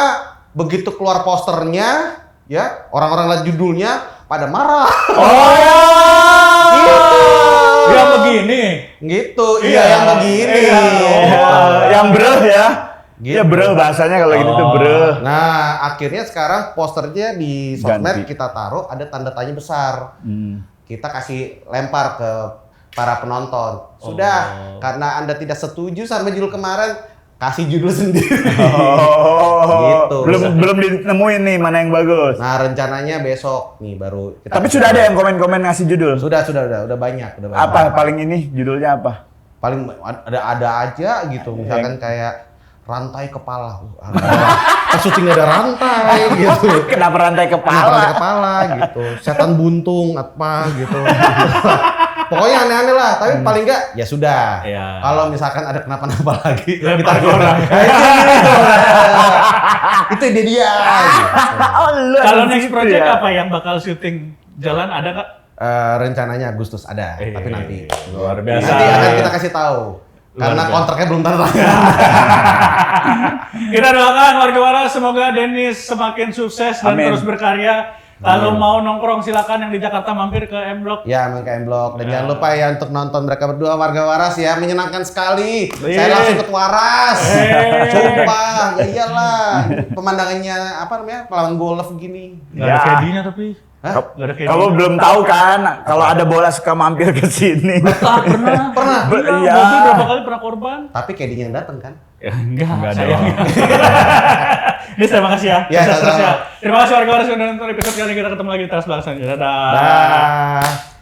Speaker 3: begitu keluar posternya ya, orang-orang lihat judulnya pada marah.
Speaker 1: Yang begini.
Speaker 3: Gitu.
Speaker 1: Iya,
Speaker 3: Iya, yang begini.
Speaker 1: iya.
Speaker 2: Yang breh ya.
Speaker 3: Gitu.
Speaker 2: Ya breh bahasanya kalau gitu tuh breh.
Speaker 3: Nah, akhirnya sekarang posternya di sosmed
Speaker 2: Ganti.
Speaker 3: kita taruh ada tanda tanya besar. Kita kasih lempar ke para penonton. Sudah, karena Anda tidak setuju sama judul kemarin, kasih judul sendiri. Gitu.
Speaker 2: Belum ditemuin nih mana yang bagus.
Speaker 3: Nah, rencananya besok nih baru kita
Speaker 2: Tapi sudah ada yang komen-komen ngasih judul.
Speaker 3: Sudah udah banyak,
Speaker 2: Apa paling ini judulnya apa?
Speaker 3: Paling ada aja gitu. Misalkan kayak rantai kepala. Syuting ada rantai gitu.
Speaker 2: Kenapa rantai
Speaker 3: Rantai
Speaker 2: kepala?
Speaker 3: kepala gitu. Setan buntung apa gitu. Pokoknya aneh-aneh lah, tapi paling enggak ya sudah.
Speaker 1: Iya.
Speaker 3: Kalau misalkan ada kenapa-napa lagi,
Speaker 1: Lempar
Speaker 3: kita
Speaker 1: ke orang.
Speaker 3: Itu ide dia. Gitu.
Speaker 2: Oh, lu
Speaker 1: Kalau
Speaker 2: ada
Speaker 1: next
Speaker 2: situ
Speaker 1: project
Speaker 2: ya?
Speaker 1: apa yang bakal syuting jalan ada Kak?
Speaker 3: Rencananya Agustus ada, tapi nanti.
Speaker 1: Luar biasa.
Speaker 3: Nanti akan kita kasih tahu. Karena
Speaker 1: biasa.
Speaker 3: kontraknya belum tanda tangan.
Speaker 1: Kita doakan warga waras semoga Dennis semakin sukses dan
Speaker 2: Amin.
Speaker 1: terus berkarya. Kalau mau nongkrong silakan yang di Jakarta mampir ke M Block.
Speaker 3: Ya, MKM Blog. Dan jangan lupa ya untuk nonton mereka berdua warga waras ya, menyenangkan sekali.
Speaker 1: Iya.
Speaker 3: Saya langsung ikut waras.
Speaker 1: Iya.
Speaker 3: Sumpah, ya iyalah. Pemandangannya apa namanya? Lawan golf gini.
Speaker 1: Gak ada
Speaker 2: Ya.
Speaker 1: KD-nya tapi.
Speaker 3: Hah?
Speaker 1: Gak ada KD.
Speaker 2: Kamu belum tahu kan kalau ada bola suka mampir ke sini.
Speaker 1: Pernah.
Speaker 2: Iya.
Speaker 1: Mobil berapa kali pernah korban?
Speaker 3: Tapi KD-nya yang datang kan?
Speaker 1: Ya, enggak
Speaker 2: dong.
Speaker 1: sayangnya. Ini terima kasih ya.
Speaker 3: Ya,
Speaker 1: Sukses terus
Speaker 3: sama-sama.
Speaker 1: ya. Terima kasih warga waras sudah nonton episode kali ini. Kita ketemu lagi di Teras Belakang selanjutnya. Dadah.
Speaker 3: Dah.